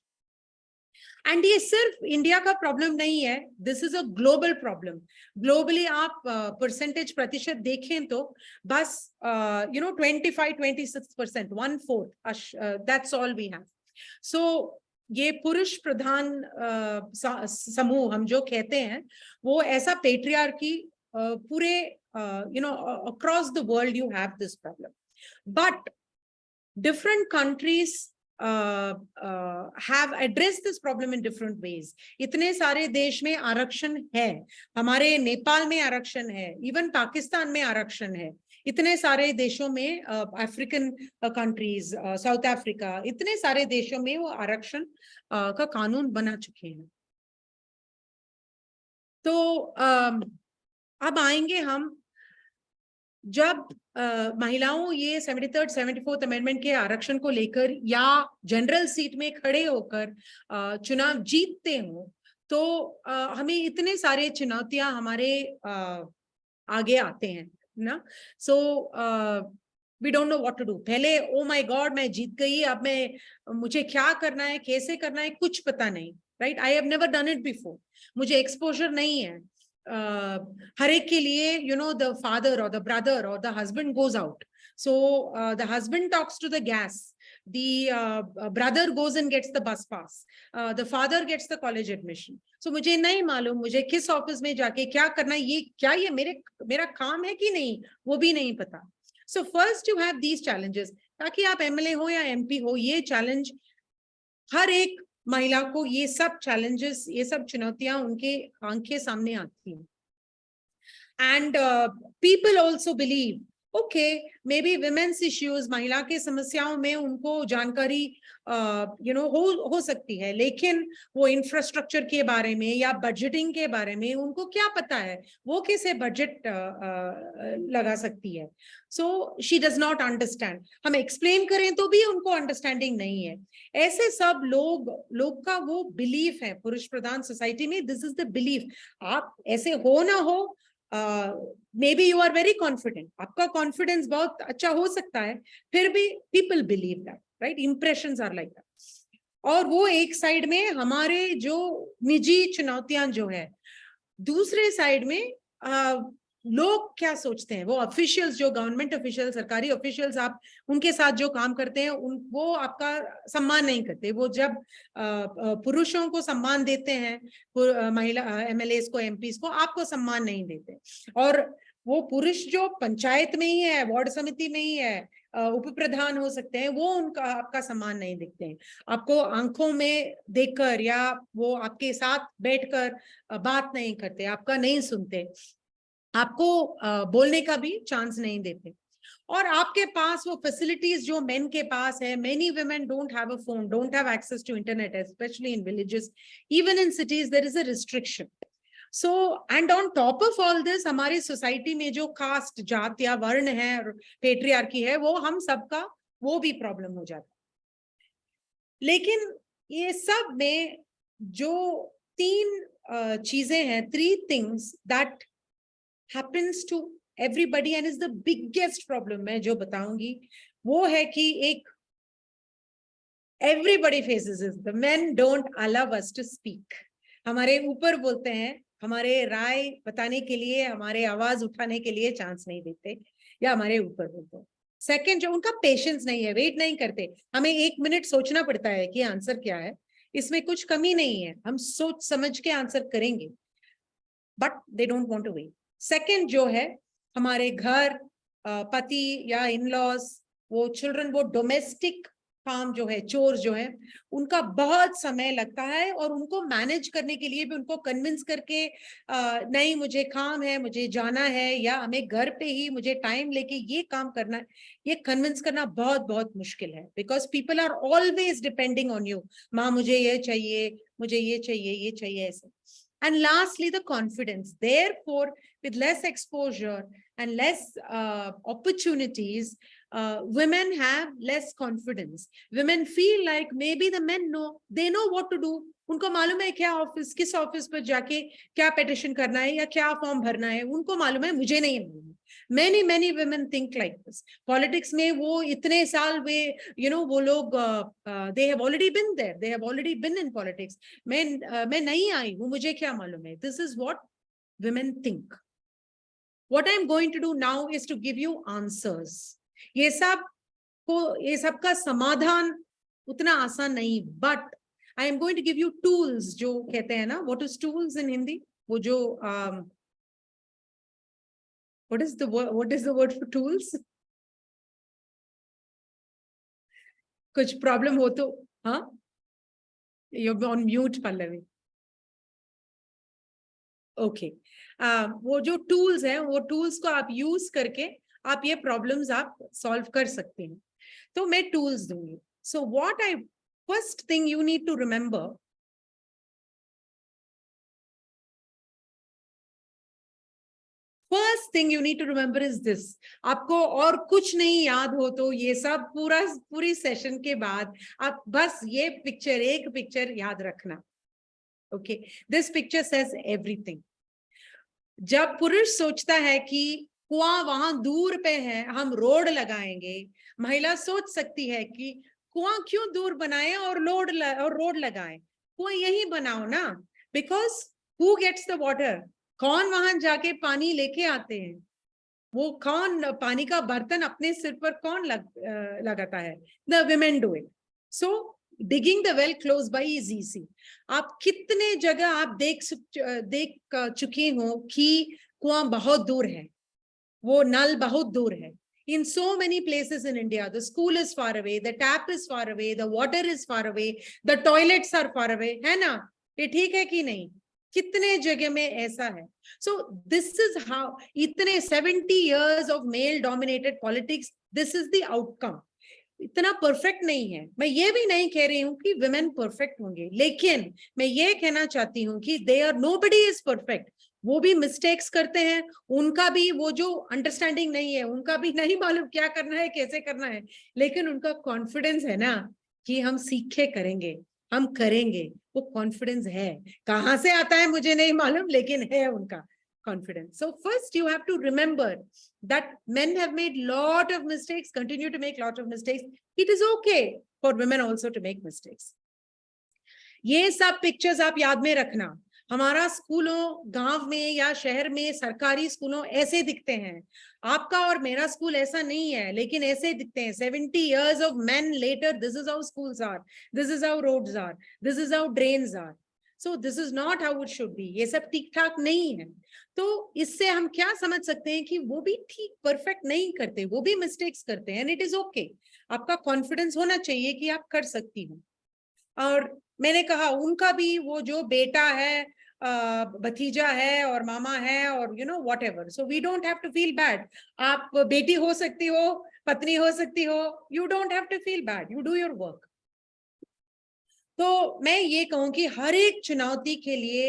And ये सिर्फ इंडिया का प्रॉब्लम नहीं है, this is a global problem. Globally आप प्रतिशत देखें तो बस 25-26%, 1/4, दैट्स ऑल वी हैव। सो ये पुरुष प्रधान समूह हम जो कहते हैं, वो ऐसा पेट्रियार्की पूरे across the world you have this problem, but different countries have addressed this problem in different ways. इतने सारे देश में आरक्षण है, हमारे नेपाल में आरक्षण है, इवन पाकिस्तान में आरक्षण है, इतने सारे देशों में, अफ्रीकन कंट्रीज, साउथ अफ्रीका, इतने सारे देशों में वो आरक्षण का कानून बना चुके हैं। तो अब आएंगे हम, जब महिलाओं ये 73rd 74th अमेंडमेंट के आरक्षण को लेकर या जनरल सीट में खड़े होकर चुनाव जीतते हो, तो हमें इतने सारे चुनौतियां हमारे आगे आते हैं ना। So we don't know what to do. पहले ओ माय गॉड मैं जीत गई, अब मुझे क्या करना है, कैसे करना है, कुछ पता नहीं, right. I have never done it before, मुझे एक्सपोजर नहीं है। हर एक के लिए, the father or the brother or the husband goes out, so the husband talks to the gas, the brother goes and gets the bus pass, the father gets the college admission. So मुझे नहीं मालूम मुझे किस office में जाके क्या करना है, ये मेरा काम है कि नहीं, वो भी नहीं पता। So first you have these challenges, ताकि आप MLA हो या MP हो, ये चैलेंज हर एक महिला को, ये सब चैलेंजेस, ये सब चुनौतियां उनके आंखें सामने आती हैं। And people also believe, okay, may be women's issues, महिला के समस्याओं में उनको जानकारी हो सकती है, लेकिन वो इंफ्रास्ट्रक्चर के बारे में या बजटिंग के बारे में उनको क्या पता है, वो कैसे बजट लगा सकती है। So she does not understand. हम एक्सप्लेन करें तो भी उनको अंडरस्टैंडिंग नहीं है। ऐसे सब लोग का वो बिलीफ है पुरुष प्रधान सोसाइटी में, दिस इज द बिलीफ। आप ऐसे हो ना हो, maybe you are very confident, आपका कॉन्फिडेंस बहुत अच्छा हो सकता है, फिर भी people believe that, right, impressions are like that. और वो एक साइड में हमारे जो निजी चुनौतियां जो है, दूसरे साइड में लोग क्या सोचते हैं, वो ऑफिशियल्स, जो गवर्नमेंट ऑफिशियल, सरकारी ऑफिशियल्स, आप उनके साथ जो काम करते हैं, वो आपका सम्मान नहीं करते। वो जब पुरुषों को सम्मान देते हैं, महिला MLAs को, MPs को, आपको सम्मान नहीं देते। और वो पुरुष जो पंचायत में ही है, वार्ड समिति में ही है, उप प्रधान हो सकते हैं, वो उनका आपका सम्मान नहीं देखते हैं, आपको आंखों में देखकर या वो आपके साथ बैठकर बात नहीं करते, आपका नहीं सुनते, आपको बोलने का भी चांस नहीं देते। और आपके पास वो फैसिलिटीज जो मेन के पास है, many women don't have a phone, don't have access to internet, especially in villages, even in cities there is a restriction. So and on top of all this, हमारी society में जो cast, जात या वर्ण है, patriarchy है, वो हम सबका वो भी प्रॉब्लम हो जाता है। लेकिन ये सब में जो 3 चीजें हैं, 3 things that happens to everybody and is the biggest problem, मैं जो बताऊंगी वो है कि एक everybody faces this, the men don't allow us to speak. हमारे ऊपर बोलते हैं, हमारे राय बताने के लिए, हमारे आवाज उठाने के लिए चांस नहीं देते, या हमारे ऊपर बोलते हैं। सेकंड, जो उनका पेशेंस नहीं है, वेट नहीं करते, हमें 1 मिनट सोचना पड़ता है कि आंसर क्या है, इसमें कुछ कमी नहीं है, हम सोच समझ के आंसर करेंगे, but they don't want to wait. Second जो है हमारे घर पति या इन लॉज, वो चिल्ड्रन, वो डोमेस्टिक काम जो है, चोर जो है, उनका बहुत समय लगता है और उनको मैनेज करने के लिए भी उनको कन्विंस करके नहीं मुझे काम है, मुझे जाना है, या हमें घर पे ही मुझे टाइम लेके ये काम करना है, ये कन्विंस करना बहुत बहुत मुश्किल है, because people are always depending on you. माँ मुझे ये चाहिए, मुझे ये चाहिए, ये चाहिए, ऐसे। And lastly, the confidence. Therefore, with less exposure and less opportunities, women have less confidence. Women feel like maybe the men know, they know what to do. उनको मालूम है क्या ऑफिस, किस ऑफिस पर जाके क्या पेटिशन करना है या क्या फॉर्म भरना है, उनको मालूम है, मुझे नहीं मालूम। many women think like this. Politics में वो इतने साल वे वो लोग they have already been there, they have already been in politics. मैं नहीं आई हूँ, मुझे क्या मालूम है। This is what women think. What I'm going to do now is to give you answers. ये सब का समाधान उतना आसान नहीं, but I am going to give you tools, जो कहते हैं ना, what is tools in Hindi? वो जो what is the word for tools? कुछ प्रॉब्लम हो तो हाँ, you're on mute Pallavi. Okay, वो जो टूल्स हैं, वो टूल्स को आप यूज करके आप ये प्रॉब्लम्स आप सॉल्व कर सकते हैं। तो मैं टूल्स दूंगी। So what I first thing you need to remember, first thing you need to remember is this. आपको और कुछ नहीं याद हो तो ये सब पूरी सेशन के बाद आप बस ये पिक्चर, एक पिक्चर याद रखना। Okay, this picture says everything. जब पुरुष सोचता है कि कुआं वहां दूर पे है, हम रोड लगाएंगे, महिला सोच सकती है कि कुआं क्यों दूर बनाए और रोड लगाएं, कुआं यही बनाओ ना, because who gets the water, कौन वहां जाके पानी लेके आते हैं, वो कौन पानी का बर्तन अपने सिर पर कौन लगाता है, the women do it. So digging the well close by is easy. आप कितने जगह आप देख चुके हो कि कुआं बहुत दूर है, वो नल बहुत दूर है। In so many places in India, the school is far away, the tap is far away, the water is far away, the toilets are far away, है ना? ये ठीक है कि नहीं? कितने जगह में ऐसा है। So this is how, इतने 70 years of male dominated politics, this is the outcome. इतना परफेक्ट नहीं है। मैं ये भी नहीं कह रही हूँ कि विमेन परफेक्ट होंगे, लेकिन मैं ये कहना चाहती हूँ कि they are, nobody is perfect. वो भी मिस्टेक्स करते हैं, उनका भी वो जो अंडरस्टैंडिंग नहीं है, उनका भी नहीं मालूम क्या करना है, कैसे करना है, लेकिन उनका कॉन्फिडेंस है ना कि हम सीखे करेंगे, हम करेंगे, वो कॉन्फिडेंस है। कहाँ से आता है मुझे नहीं मालूम, लेकिन है उनका confidence. So first you have to remember that men have made lot of mistakes, continue to make lot of mistakes. It is okay for women also to make mistakes. ये सब पिक्चर्स आप याद में रखना। हमारा स्कूलों गांव में या शहर में सरकारी स्कूलों ऐसे दिखते हैं, आपका और मेरा स्कूल ऐसा नहीं है, लेकिन ऐसे दिखते हैं। 70 years of men later, this is how schools are, this is how roads are, this is how drains are. So this is not how it should be. ये सब ठीक ठाक नहीं है। तो इससे हम क्या समझ सकते हैं कि वो भी ठीक परफेक्ट नहीं करते, वो भी मिस्टेक्स करते हैं, एंड इट इज ओके। आपका कॉन्फिडेंस होना चाहिए कि आप कर सकती हो। और मैंने कहा उनका भी वो जो बेटा है, भतीजा है और मामा है और whatever, so we don't have to feel bad. आप बेटी हो सकती हो, पत्नी हो सकती हो, you don't have to feel bad, you do your work. तो मैं ये कहूं कि हर एक चुनौती के लिए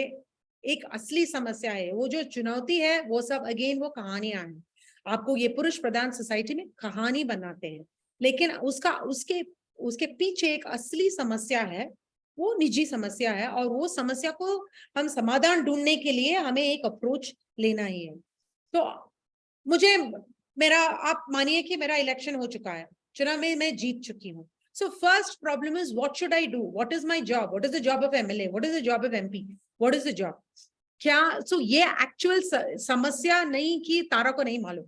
एक असली समस्या है। वो जो चुनौती है वो सब अगेन वो कहानियां हैं। आपको ये पुरुष प्रधान सोसाइटी में कहानी बनाते हैं, लेकिन उसके पीछे एक असली समस्या है, वो निजी समस्या है, और वो समस्या को हम समाधान ढूंढने के लिए हमें एक अप्रोच लेना ही है। तो आप मानिए कि मेरा इलेक्शन हो चुका है, चुनाव में मैं जीत चुकी हूँ। So first problem is, what should I do? What is my job? What is the job of MLA? What is the job of MP? What is the job? So ये actual समस्या नहीं कि तारा को नहीं मालूम।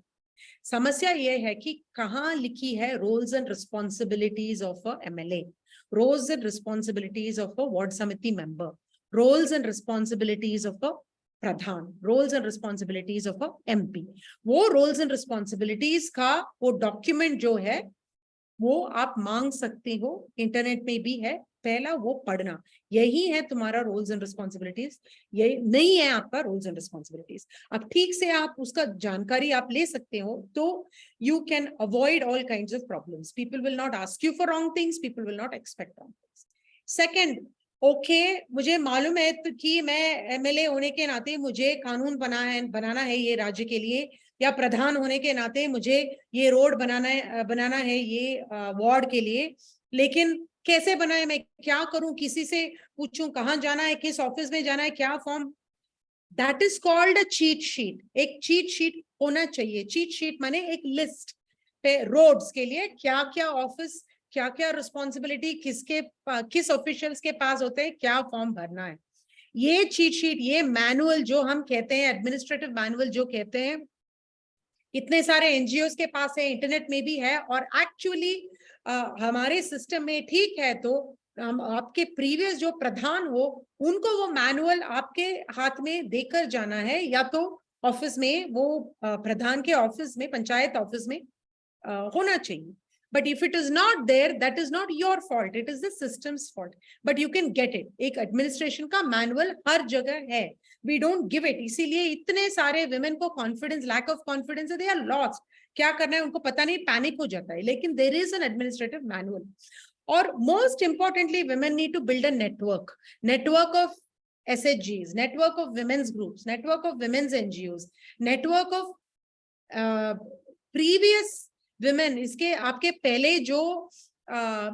समस्या ये है कि कहाँ लिखी है roles and responsibilities of a MLA, roles and responsibilities of a ward samiti member, roles and responsibilities of a pradhan, roles and responsibilities of a MP. वो roles and responsibilities का वो document जो है वो आप मांग सकते हो, इंटरनेट में भी है, पहला वो पढ़ना, यही है तुम्हारा रोल्स एंड रिस्पॉन्सिबिलिटीज, यही नहीं है आपका रोल्स एंड रिस्पॉन्सिबिलिटीज। अब ठीक से आप उसका जानकारी आप ले सकते हो तो you can avoid all kinds of problems, people will not ask you for wrong things, people will not expect wrong things. Second, okay मुझे मालूम है तो कि मैं एमएलए होने के नाते मुझे कानून बनाना है ये राज्य के लिए, या प्रधान होने के नाते मुझे ये रोड बनाना है ये वार्ड के लिए, लेकिन कैसे बनाए, मैं क्या करूं, किसी से पूछूं कहाँ जाना है, किस ऑफिस में जाना है, क्या form, that is called a cheat sheet. एक चीट शीट होना चाहिए। चीट शीट माने एक लिस्ट पे रोड्स के लिए क्या क्या ऑफिस, क्या क्या रिस्पॉन्सिबिलिटी किस ऑफिशियल्स के पास होते हैं, क्या फॉर्म भरना है। ये चीट शीट, ये मैनुअल जो हम कहते हैं, एडमिनिस्ट्रेटिव मैनुअल जो कहते हैं, इतने सारे एनजीओ के पास है, इंटरनेट में भी है, और एक्चुअली हमारे सिस्टम में ठीक है तो आपके प्रीवियस जो प्रधान हो उनको वो मैनुअल आपके हाथ में देकर जाना है, या तो ऑफिस में वो प्रधान के ऑफिस में, पंचायत ऑफिस में होना चाहिए। But if it is not there, that is not your fault. It is the system's fault. But you can get it. एक administration का manual हर जगह है. We don't give it. इसीलिए इतने सारे women को confidence, lack of confidence, they are lost. क्या करना है उनको पता नहीं, panic हो जाता है. लेकिन there is an administrative manual. और most importantly, women need to build a network of SHGs, network of women's groups, network of women's NGOs, network of previous women. इसके आपके पहले जो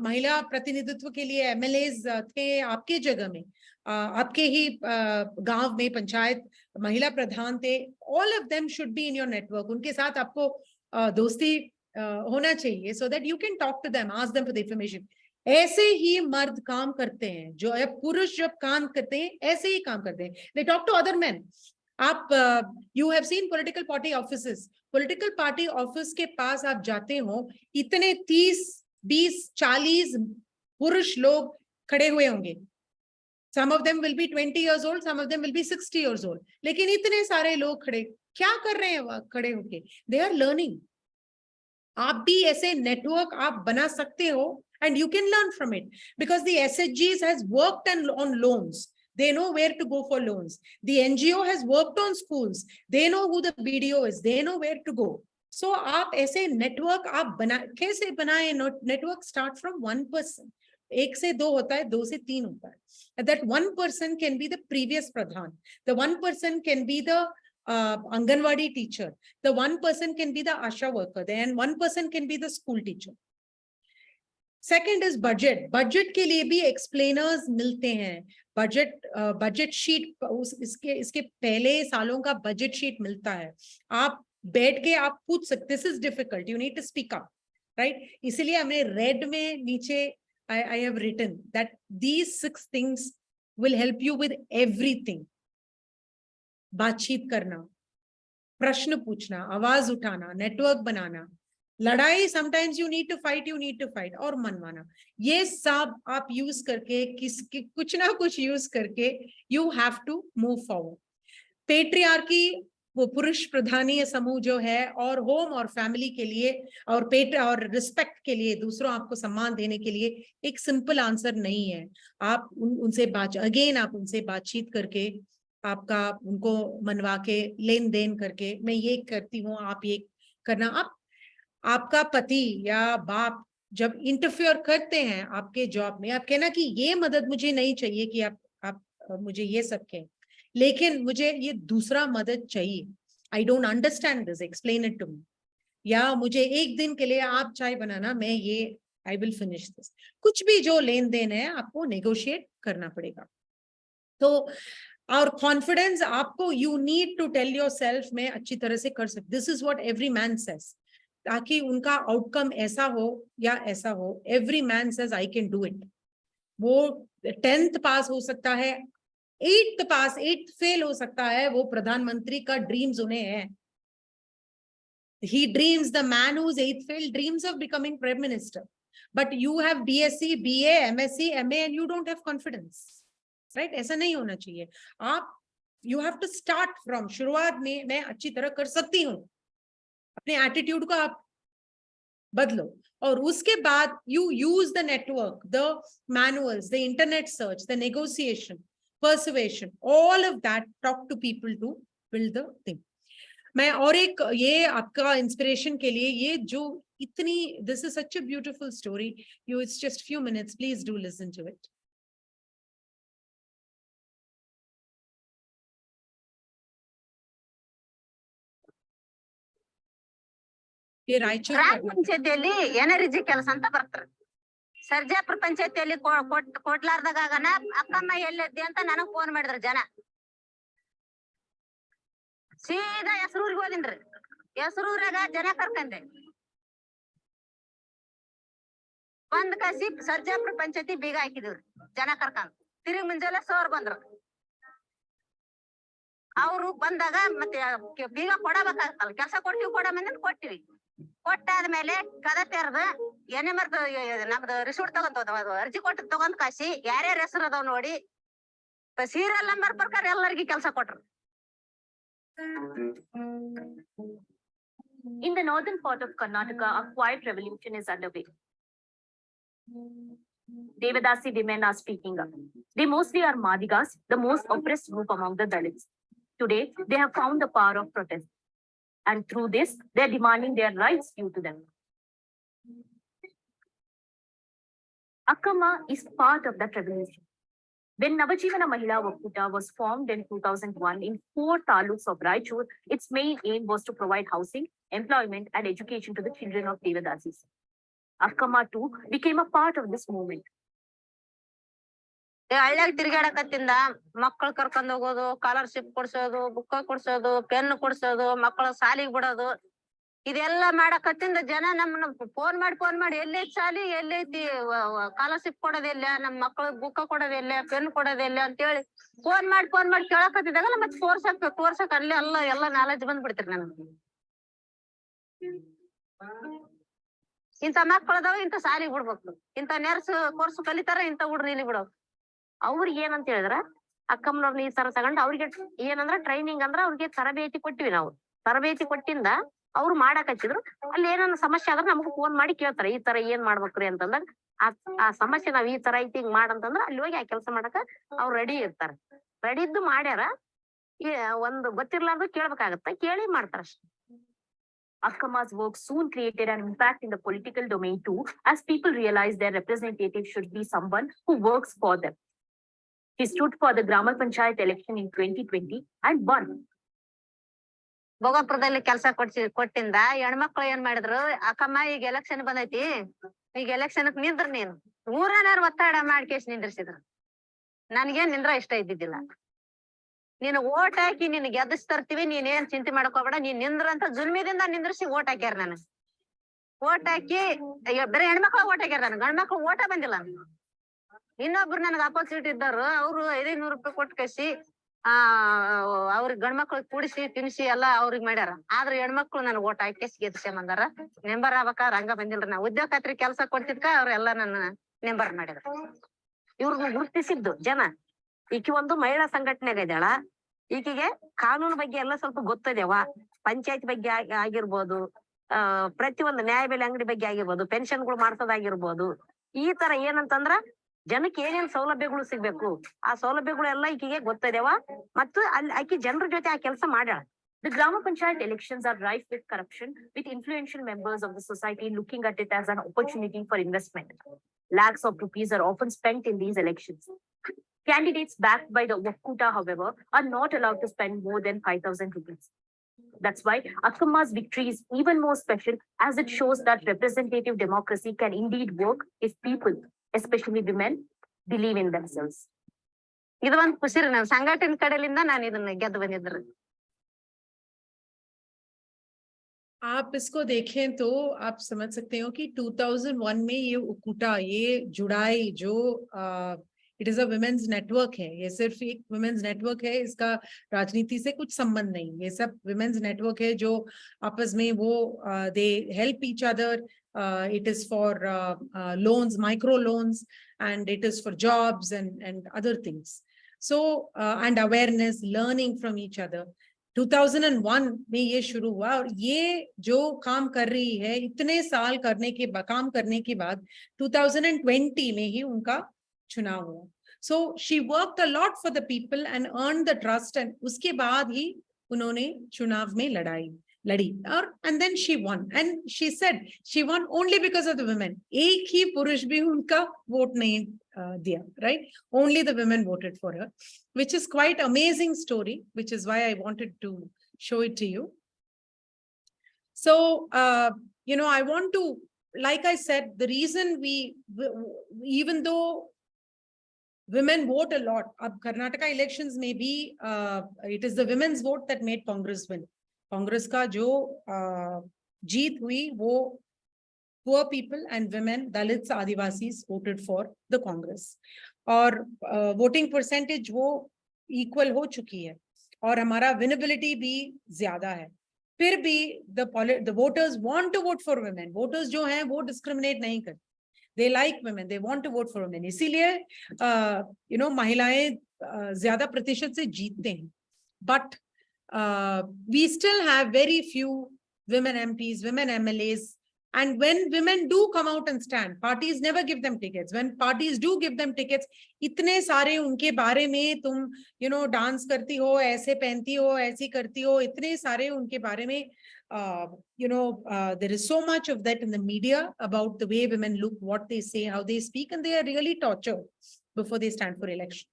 महिला प्रतिनिधित्व के लिए एमएलएज थे आपके जगह में, आपके ही गांव में पंचायत महिला प्रधान थे, all of them should be in your network. उनके साथ आपको दोस्ती होना चाहिए, so that you can talk to them, ask them for the information. ऐसे ही मर्द काम करते हैं, जो पुरुष जब काम करते हैं ऐसे ही काम करते हैं, they talk to other men. आप you have seen political party offices, political party office के पास आप जाते हो, इतने 30, 20, 40 पुरुष लोग खड़े हुए होंगे। Some of them will be 20 years old, some of them will be 60 years old, लेकिन इतने सारे लोग खड़े क्या कर रहे हैं खड़े होके? They are learning. आप भी ऐसे नेटवर्क आप बना सकते हो, and you can learn from it, because the SHGs has worked on loans. They know where to go for loans. The NGO has worked on schools. They know who the BDO is. They know where to go. So आप ऐसे network आप कैसे बनाए? Network start from one person. 1 से 2 होता है, 2 से 3 होता है. That one person can be the previous pradhan. The one person can be the Anganwadi teacher. The one person can be the Asha worker. And one person can be the school teacher. Second is budget. Budget के लिए भी explainers मिलते हैं. Budget sheet, इसके पहले सालों का budget sheet मिलता है, आप बैठ के आप पूछ सकते, this is difficult, you need to speak up, right? इसीलिए हमने रेड में नीचे I have written that these 6 things will help you with everything. बातचीत करना, प्रश्न पूछना, आवाज उठाना, नेटवर्क बनाना, लड़ाई sometimes you need to fight, और मनवाना, ये सब आप यूज करके कुछ ना कुछ यूज करके you have to move forward. Patriarchy, वो पुरुष प्रधानीय समूह जो है, और होम और फैमिली के लिए और रिस्पेक्ट के लिए, दूसरों आपको सम्मान देने के लिए एक सिंपल आंसर नहीं है। आप उनसे बातचीत करके, आपका उनको मनवा के, लेन देन करके, मैं ये करती हूँ आप ये करना। आपका पति या बाप जब इंटरफेयर करते हैं आपके जॉब में, आप कहना कि ये मदद मुझे नहीं चाहिए कि आप मुझे ये सब कहें, लेकिन मुझे ये दूसरा मदद चाहिए, I don't understand this, explain it to me. या मुझे एक दिन के लिए आप चाय बनाना, मैं ये आई विल फिनिश दिस। कुछ भी जो लेन देन है आपको नेगोशिएट करना पड़ेगा। तो और कॉन्फिडेंस आपको, you need to tell yourself मैं अच्छी तरह से कर सकती, this is what every man says, ताकि उनका आउटकम ऐसा हो या ऐसा हो। Every man says I can do it. वो 10th पास हो सकता है, 8th फेल हो सकता है, वो प्रधानमंत्री का ड्रीम्स उन्हें है। He dreams, the man who's 8th failed dreams of becoming prime minister. but you have BSc, BA, MSc, MA and you don't have confidence, right? ऐसा नहीं होना चाहिए. आप you have to start from शुरुआत में मैं अच्छी तरह कर सकती हूँ, अपने एटीट्यूड को आप बदलो और उसके बाद you use the network, the manuals, the internet search, the negotiation, persuasion, all of that, talk to people to build the thing. मैं और एक ये आपका इंस्पिरेशन के लिए ये जो इतनी this is such a beautiful story, you it's just few minutes, please do listen to it. ये रायचूर ಪಂಚಾಯತಿಯಲ್ಲಿ ಎನರ್ಜಿ ಕೆಲಸ ಅಂತ ಬರ್ತಾರೆ. ಸರ್ಜಾಪುರ ಪಂಚಾಯತಿಯಲ್ಲಿ ಕೊಡ್ಲಾರ್ದಾಗನ ಅಕ್ಕಮ್ಮ ಎಲ್ಲಿದ್ದೆ ಅಂತ ನನಗ್ ಫೋನ್ ಮಾಡಿದ್ರು ಜನ. ಸೀದಾ ಹೆಸರೂರಿಗೆ ಹೋದಿನ್ರಿ. ಹೆಸರೂರಾಗ ಜನ ಕರ್ಕಂದೆ ಬಂದ್ ಕಸಿ ಸರ್ಜಾಪುರ ಪಂಚಾಯತಿ ಬೀಗ ಹಾಕಿದಿವ್ರಿ ಜನ ಕರ್ಕೊಂಡ್. ತಿರುಗಿ ಮುಂಜಾನೆ ಸೋರ್ ಬಂದ್ರು. ಅವ್ರು ಬಂದಾಗ ಮತ್ತೆ ಬೀಗ ಕೊಡಬೇಕಾಗತ್ತಲ್ಲ, ಕೆಲಸ ಕೊಡ್ತೀವಿ ಕೊಡಮಂದ್ ಕೊಟ್ಟಿವಿ. ಕೊಟ್ಟಾದ್ಮೇಲೆ ಕದ ತೆರೆದು ಏನೇ ಮರ್ದು ನಮ್ದು ರಿಸೀಟ್ ತಗೊಂಡ್ ಅರ್ಜಿ ಕೊಟ್ಟು ತಗೊಂಡ್ ಕಾಸಿ ಯಾರ್ಯಾರ ಹೆಸರು ಅದಾವ್ ನೋಡಿ ಸೀರಿಯಲ್ ನಂಬರ್ ಪ್ರಕಾರ ಎಲ್ಲರಿಗೂ ಕೆಲಸ ಕೊಟ್ರು. In the northern part of Karnataka, a quiet revolution is underway. Devadasi women are speaking up. They mostly are Madigas, the most oppressed group among the Dalits. Today, they have found the power of protest. And through this, they are demanding their rights due to them. Akkamma is part of that revolution. When Navajivana Mahila Okkuta was formed in 2001 in 4 taluks of Raichur, its main aim was to provide housing, employment, and education to the children of Devadasis. Akkamma too became a part of this movement. ಹಳ್ಳಿಯಾಗ ತಿರ್ಗಾಡಕತ್ತಿಂದ ಮಕ್ಕಳು ಕರ್ಕೊಂಡ್ ಹೋಗೋದು, scholarship ಕೊಡ್ಸೋದು, book ಕೊಡ್ಸೋದು, pen ಕೊಡ್ಸೋದು, ಮಕ್ಕಳ ಸಾಲಿಗೆ ಬಿಡೋದು, ಇದೆಲ್ಲ ಮಾಡಕತ್ತಿಂದ ಜನ ನಮ್ಮನ್ನ ಫೋನ್ ಮಾಡಿ ಎಲ್ಲೈತಿ ಸಾಲಿ, ಎಲ್ಲೈತಿ ಸ್ಕಾಲರ್ಶಿಪ್ ಕೊಡೋದಿಲ್ಲ, ನಮ್ ಮಕ್ಕಳಿಗೆ ಬುಕ್ ಕೊಡೋದಿಲ್ಲ, ಪೆನ್ ಕೊಡೋದಿಲ್ಲ ಅಂತ ಹೇಳಿ ಫೋನ್ ಮಾಡಿ ಕೇಳಕತ್ತಿದಾಗಲ್ಲ ಮತ್ತೆ ತೋರ್ಸಕ್ ಅಲ್ಲಿ ಎಲ್ಲ ನಾಲೆಜ್ ಬಂದ್ಬಿಡ್ತೀರಿ ನನಗೆ. ಇಂಥ ಮಕ್ಕಳದಾವ ಇಂಥ ಸಾಲಿಗೆ ಬಿಡ್ಬೇಕು, ಇಂಥ ನರ್ಸ್ ಕೋರ್ಸ್ ಕಲಿತಾರ, ಇಂಥ ಹುಡ್ರು ಇಲ್ಲಿ ಬಿಡೋದು. ಅವ್ರಿಗೆ ಏನಂತ ಹೇಳಿದ್ರ ಅಕ್ಕಮ್ಮನವ್ರನ್ನ ಈ ತರ ತಗೊಂಡು ಅವ್ರಿಗೆ ಏನಂದ್ರ ಟ್ರೈನಿಂಗ್ ಅಂದ್ರ ಅವ್ರಿಗೆ ತರಬೇತಿ ಕೊಟ್ಟಿವಿ ನಾವು. ತರಬೇತಿ ಕೊಟ್ಟಿಂದ ಅವ್ರು ಮಾಡಕ್ ಹಚ್ಚಿದ್ರು. ಅಲ್ಲಿ ಏನನ್ನ ಸಮಸ್ಯೆ ಆದ್ರೆ ನಮಗ್ ಫೋನ್ ಮಾಡಿ ಕೇಳ್ತಾರೆ, ಈ ತರ ಏನ್ ಮಾಡ್ಬೇಕ್ರಿ ಅಂತಂದಾಗ ಆ ಸಮಸ್ಯೆ ನಾವ್ ಈ ತರ ಐತಿ ಹಿಂಗ್ ಮಾಡಂತಂದ್ರ ಅಲ್ಲಿ ಹೋಗಿ ಆ ಕೆಲಸ ಮಾಡಕ ಅವ್ರು ರೆಡಿ ಇರ್ತಾರೆ. ರೆಡಿ ಇದ್ದು ಮಾಡ್ಯಾರ, ಒಂದು ಗೊತ್ತಿರ್ಲಾರ್ದು ಕೇಳ್ಬೇಕಾಗತ್ತ, ಕೇಳಿ ಮಾಡ್ತಾರ ಅಷ್ಟೇ. Akkamma's work soon created an impact in the political domain too, as people realized their representative should be someone who works for them. She stood for the Grama Panchayat election in 2020 and won. ಭೋಗಪುರದಲ್ಲಿ ಕೆಲಸ ಕೊಟ್ಟಿಂದ ಹೆಣ್ಮಕ್ಳು ಏನ್ ಮಾಡಿದ್ರು, ಅಕ್ಕಮ್ಮ ಈಗ election ಬಂದೈತಿ, ಈಗ election ನಿಂದ್ರ ನೀನು ಊರನಾರು ಒತ್ತಡ ಮಾಡ್ಕೇಸಿ ನಿಂದ್ರಿಸಿದ್ರು. ನನ್ಗೇನ್ ನಿಂದ್ರ ಇಷ್ಟ ಇದ್ದಿದ್ದಿಲ್ಲ. ನೀನು ಓಟ್ ಹಾಕಿ ನಿನ್ ಗೆದ್ದಿಸ್ ತರ್ತೀವಿ, ನೀನ್ ಏನ್ ಚಿಂತೆ ಮಾಡ್ಕೋಬೇಡ, ನೀನ್ ನಿಂದ್ರಂತ ಜುಲ್ಮಿದಿಂದ ನಿಂದ್ರಿಸಿ ಓಟ್ ಹಾಕ್ಯಾರ. ನನಗ್ ಓಟ್ ಹಾಕಿ ಬರೀ ಹೆಣ್ಮಕ್ಳ ಓಟ್ ಹಾಕ್ಯಾರ, ನನ್ ಗಂಡ್ಮಕ್ಳು ಓಟ ಬಂದಿಲ್ಲ. ಇನ್ನೊಬ್ರು ನನಗ್ ಅಪೋಸಿಟ್ ಇದ್ದವ್ರು, ಅವ್ರು 500 ರೂಪಾಯಿ ಕೊಟ್ಟು ಕಸಿ ಅವ್ರಿಗೆ ಗಂಡ್ಮಕ್ಳು ಕೂಡಿಸಿ ತಿನ್ಸಿ ಎಲ್ಲಾ ಅವ್ರಿಗೆ ಮಾಡ್ಯಾರ. ಆದ್ರೆ ಹೆಣ್ಮಕ್ಳು ನನ್ಗೆ ಓಟ್ ಹಾಕಿ ಗೆದ್ಸ್ಕೊಂಬಂದಾರ. ನೆಂಬರ್ ಆಗ್ಬೇಕಾದ್ರ ಹಂಗ ಬಂದಿಲ್ರಿ. ನಾ ಉದ್ಯೋಗ ಖಾತ್ರಿ ಕೆಲ್ಸ ಕೊಡ್ತಿದ್ಕ ಅವ್ರೆಲ್ಲ ನನ್ನ ನೆಂಬರ್ ಮಾಡಿದ್ರು. ಇವ್ರನ್ನ ಗುರುತಿಸಿದ್ದು ಜನ. ಈಕಿ ಒಂದು ಮಹಿಳಾ ಸಂಘಟನೆಗೆ ಇದ್ದಾಳ, ಈಕಿಗೆ ಕಾನೂನು ಬಗ್ಗೆ ಎಲ್ಲ ಸ್ವಲ್ಪ ಗೊತ್ತಿದೇವ, ಪಂಚಾಯತ್ ಬಗ್ಗೆ ಆಗಿರ್ಬೋದು, ಪ್ರತಿಯೊಂದು ನ್ಯಾಯಬೆಲೆ ಅಂಗಡಿ ಬಗ್ಗೆ ಆಗಿರ್ಬೋದು, ಪೆನ್ಷನ್ಗಳು ಮಾಡ್ಸೋದಾಗಿರ್ಬೋದು, ಈ ತರ ಏನಂತಂದ್ರ ಜನಕ್ಕೆ ಏನೇನ್ ಸೌಲಭ್ಯಗಳು ಸಿಗ್ಬೇಕು ಆ ಸೌಲಭ್ಯಗಳು ಎಲ್ಲ ಈಕಿಗೆ ಗೊತ್ತಿದೇವ. ಮತ್ತು ಅಲ್ಲಿ ಆಕಿ ಜನರ ಜೊತೆ ಆ ಕೆಲಸ ಮಾಡ್ಯಾಳ. The Grama Panchayat elections are rife with corruption, with influential members of the society looking at it as an opportunity for investment. Lakhs of rupees are often spent in these elections. Candidates backed by the Okkuta, however, are not allowed to spend more than 5,000 rupees. That's why Akkamma's victory is even more special, as it shows that representative democracy can indeed work if people, especially women, believe in themselves. ಇದು ಒಂದು ಖುಷಿ ರೀ. ನಾನು ಸಂಘಟನೆ ಕಡೆಯಿಂದ ನಾನು ಇದನ್ನ ಗೆದ್ದು ಬಂದಿದ್ರಿ. आप इसको देखें तो आप समझ सकते हो कि 2001 में ये ओक्कुटा, ये जुड़ाई जो it is a women's network है, ये सिर्फ एक वुमेन्स नेटवर्क है, इसका राजनीति से कुछ संबंध नहीं, ये सब वुमेन्स नेटवर्क है जो आपस में वो they help each other, it is for loans, micro loans, and it is for jobs and other things. So and awareness, learning from each other. 2001 में ये शुरू हुआ और ये जो काम कर रही है इतने साल काम करने के बाद 2020 में ही उनका चुनाव हुआ. So she worked a lot for the people and earned the trust, and उसके बाद ही उन्होंने चुनाव में लड़ी और and then she won, and she said she won only because of the women. एक ही पुरुष भी उनका वोट नहीं दिया, right? Only the women voted for her, which is quite amazing story, which is why I wanted to show it to you. So you know, I want to, like I said, the reason even though women vote a lot, ab Karnataka elections may be it is the women's vote that made Congress win. Congress का जो जीत हुई वो poor people and women, Dalits, Adivasis voted for the Congress, और voting percentage वो equal हो चुकी है और हमारा winnability भी ज्यादा है. फिर भी the voters want to vote for women. Voters जो हैं वो discriminate नहीं करते. They like women, they want to vote for women. इसीलिए you know, महिलाएं ज्यादा प्रतिशत से जीतते हैं. But we still have very few women MPs, women MLAs, and when women do come out and stand, parties never give them tickets. When parties do give them tickets, इतने सारे उनके बारे में तुम you know डांस करती हो, ऐसे पहनती हो, ऐसी करती हो, इतने सारे उनके बारे में you know there is so much of that in the media about the way women look, what they say, how they speak, and they are really tortured before they stand for election.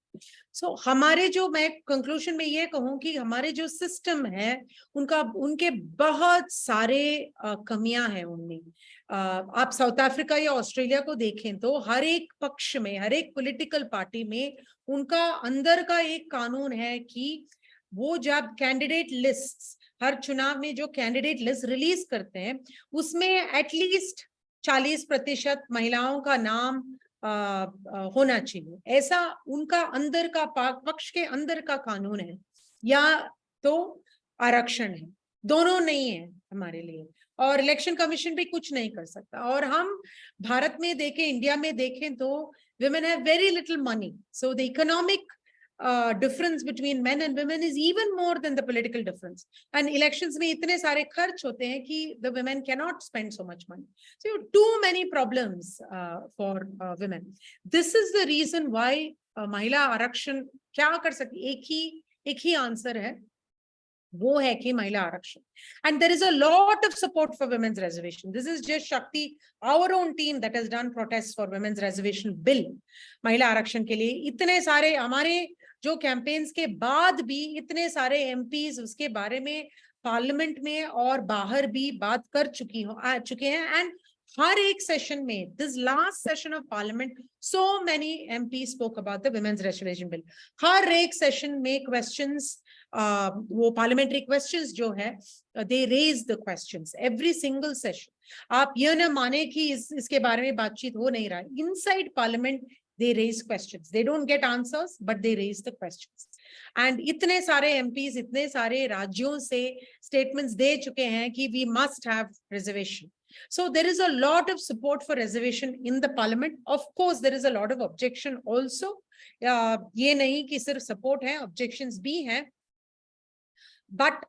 So हमारे जो, मैं conclusion में ये कहूँ कि हमारे जो system है उनके बहुत सारे कमियां हैं उनमें. आप साउथ अफ्रीका या ऑस्ट्रेलिया को देखें तो हर एक पक्ष में, हर एक पॉलिटिकल पार्टी में उनका अंदर का एक कानून है कि वो जब कैंडिडेट लिस्ट, हर चुनाव में जो कैंडिडेट लिस्ट रिलीज करते हैं उसमें एटलीस्ट 40% महिलाओं का नाम होना चाहिए. ऐसा उनका अंदर का पक्ष के अंदर का कानून है, या तो आरक्षण है, दोनों नहीं है हमारे लिए, और इलेक्शन कमीशन भी कुछ नहीं कर सकता. और हम भारत में देखें, इंडिया में देखें तो women have very little money, so the economic difference between men and women is even more than the political difference, and elections में इतने सारे खर्च होते हैं कि the women cannot spend so much money. So too many problems for women. This is the reason why महिला आरक्षण क्या कर सकती, एक ही आंसर है, वो है कि महिला आरक्षण. And there is a lot of support for women's reservation. This is just Shakti, our own team, that has done protests for women's reservation bill. महिला आरक्षण के लिए इतने सारे हमारे जो कैंपेन्स के बाद भी इतने सारे एमपीज उसके बारे में पार्लियामेंट में और बाहर भी बात कर चुके हैं. एंड हर एक सेशन में, this last session of parliament, so many MPs spoke about the women's reservation bill. हर एक सेशन में क्वेश्चंस, वो पार्लियामेंट्री क्वेश्चंस जो है, they raise the questions every single session. आप ये न माने कि इसके बारे में बातचीत हो नहीं रहा है. Inside parliament they raise questions. They don't get answers, but they raise the questions. And इतने सारे MPs, इतने सारे राज्यों से statements दे चुके हैं कि we must have reservation. So there is a lot of support for reservation in the parliament. Of course, there is a lot of objection also. ये नहीं कि सिर्फ support है, objections भी हैं. But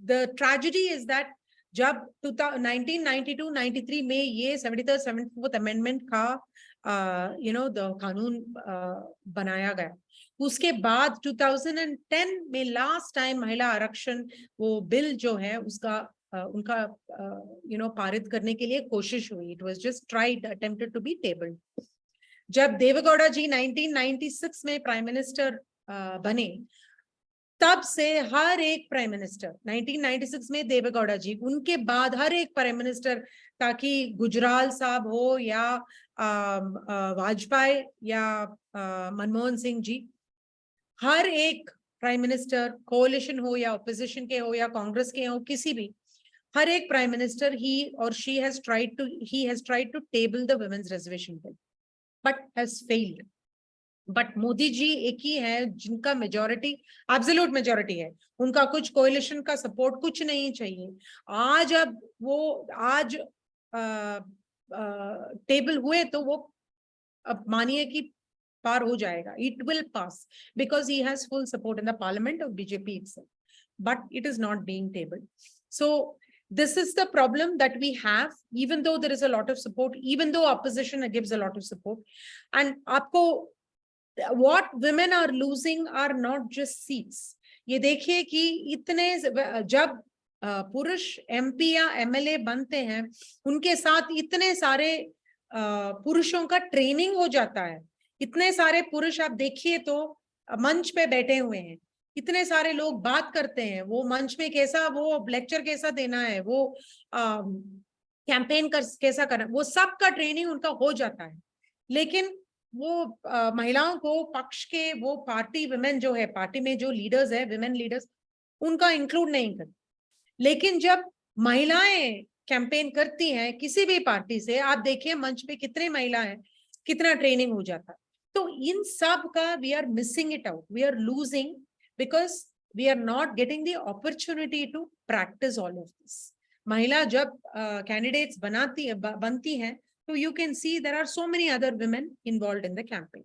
the tragedy is that जब 1992-93 में ये 73rd 74th amendment का you know the कानून बनाया गया, उसके बाद 2010 में लास्ट टाइम महिला आरक्षण वो बिल जो है उसका उनका you know पारित करने के लिए कोशिश हुई. It was just tried, attempted to be tabled. जब देवेगौड़ा जी 1996 में प्राइम मिनिस्टर बने, तब से हर एक प्राइम मिनिस्टर, 1996 में देवेगौड़ा जी, उनके बाद हर एक प्राइम मिनिस्टर, ताकि गुजराल साहब हो या वाजपेयी या मनमोहन सिंह जी, हर एक प्राइम मिनिस्टर, कोalition हो या ऑपोजिशन के हो या कांग्रेस के हो, किसी भी, हर एक prime minister he or she has tried to table the women's reservation bill, but has failed. But Modi ji एक ही है जिनका मेजोरिटी, एब्सोल्यूट मेजोरिटी है, उनका कुछ कोएलिशन का सपोर्ट कुछ नहीं चाहिए। आज अब वो आज टेबल हुए तो वो अब मानिए कि पार हो जाएगा, it will pass because he has full support in the parliament of BJP itself, but it is not being tabled. So this is the problem that we have, even though there is a lot of support, even though opposition gives a lot of support. And आपको what women are losing are not just seats. ये देखिए कि इतने जब पुरुष MP या MLA बनते हैं, उनके साथ इतने सारे पुरुषों का ट्रेनिंग हो जाता है। इतने सारे पुरुष आप देखिए तो मंच पे बैठे हुए हैं, इतने सारे लोग बात करते हैं, वो मंच में कैसा, वो लेक्चर कैसा देना है, वो कैंपेन कैसा करना, वो सब का ट्रेनिंग उनका हो जाता है। लेकिन वो महिलाओं को पक्ष के वो पार्टी विमेन जो है, पार्टी में जो लीडर्स है, विमेन लीडर्स, उनका इंक्लूड नहीं करते। लेकिन जब महिलाएं कैंपेन करती हैं किसी भी पार्टी से, आप देखिए मंच पे कितने महिला हैं, कितना ट्रेनिंग हो जाता है। तो इन सब का we are missing it out, we are losing because we are not getting the opportunity to practice all of this. महिला जब candidates बनती हैं, तो you can see there are so many other women involved in the campaign.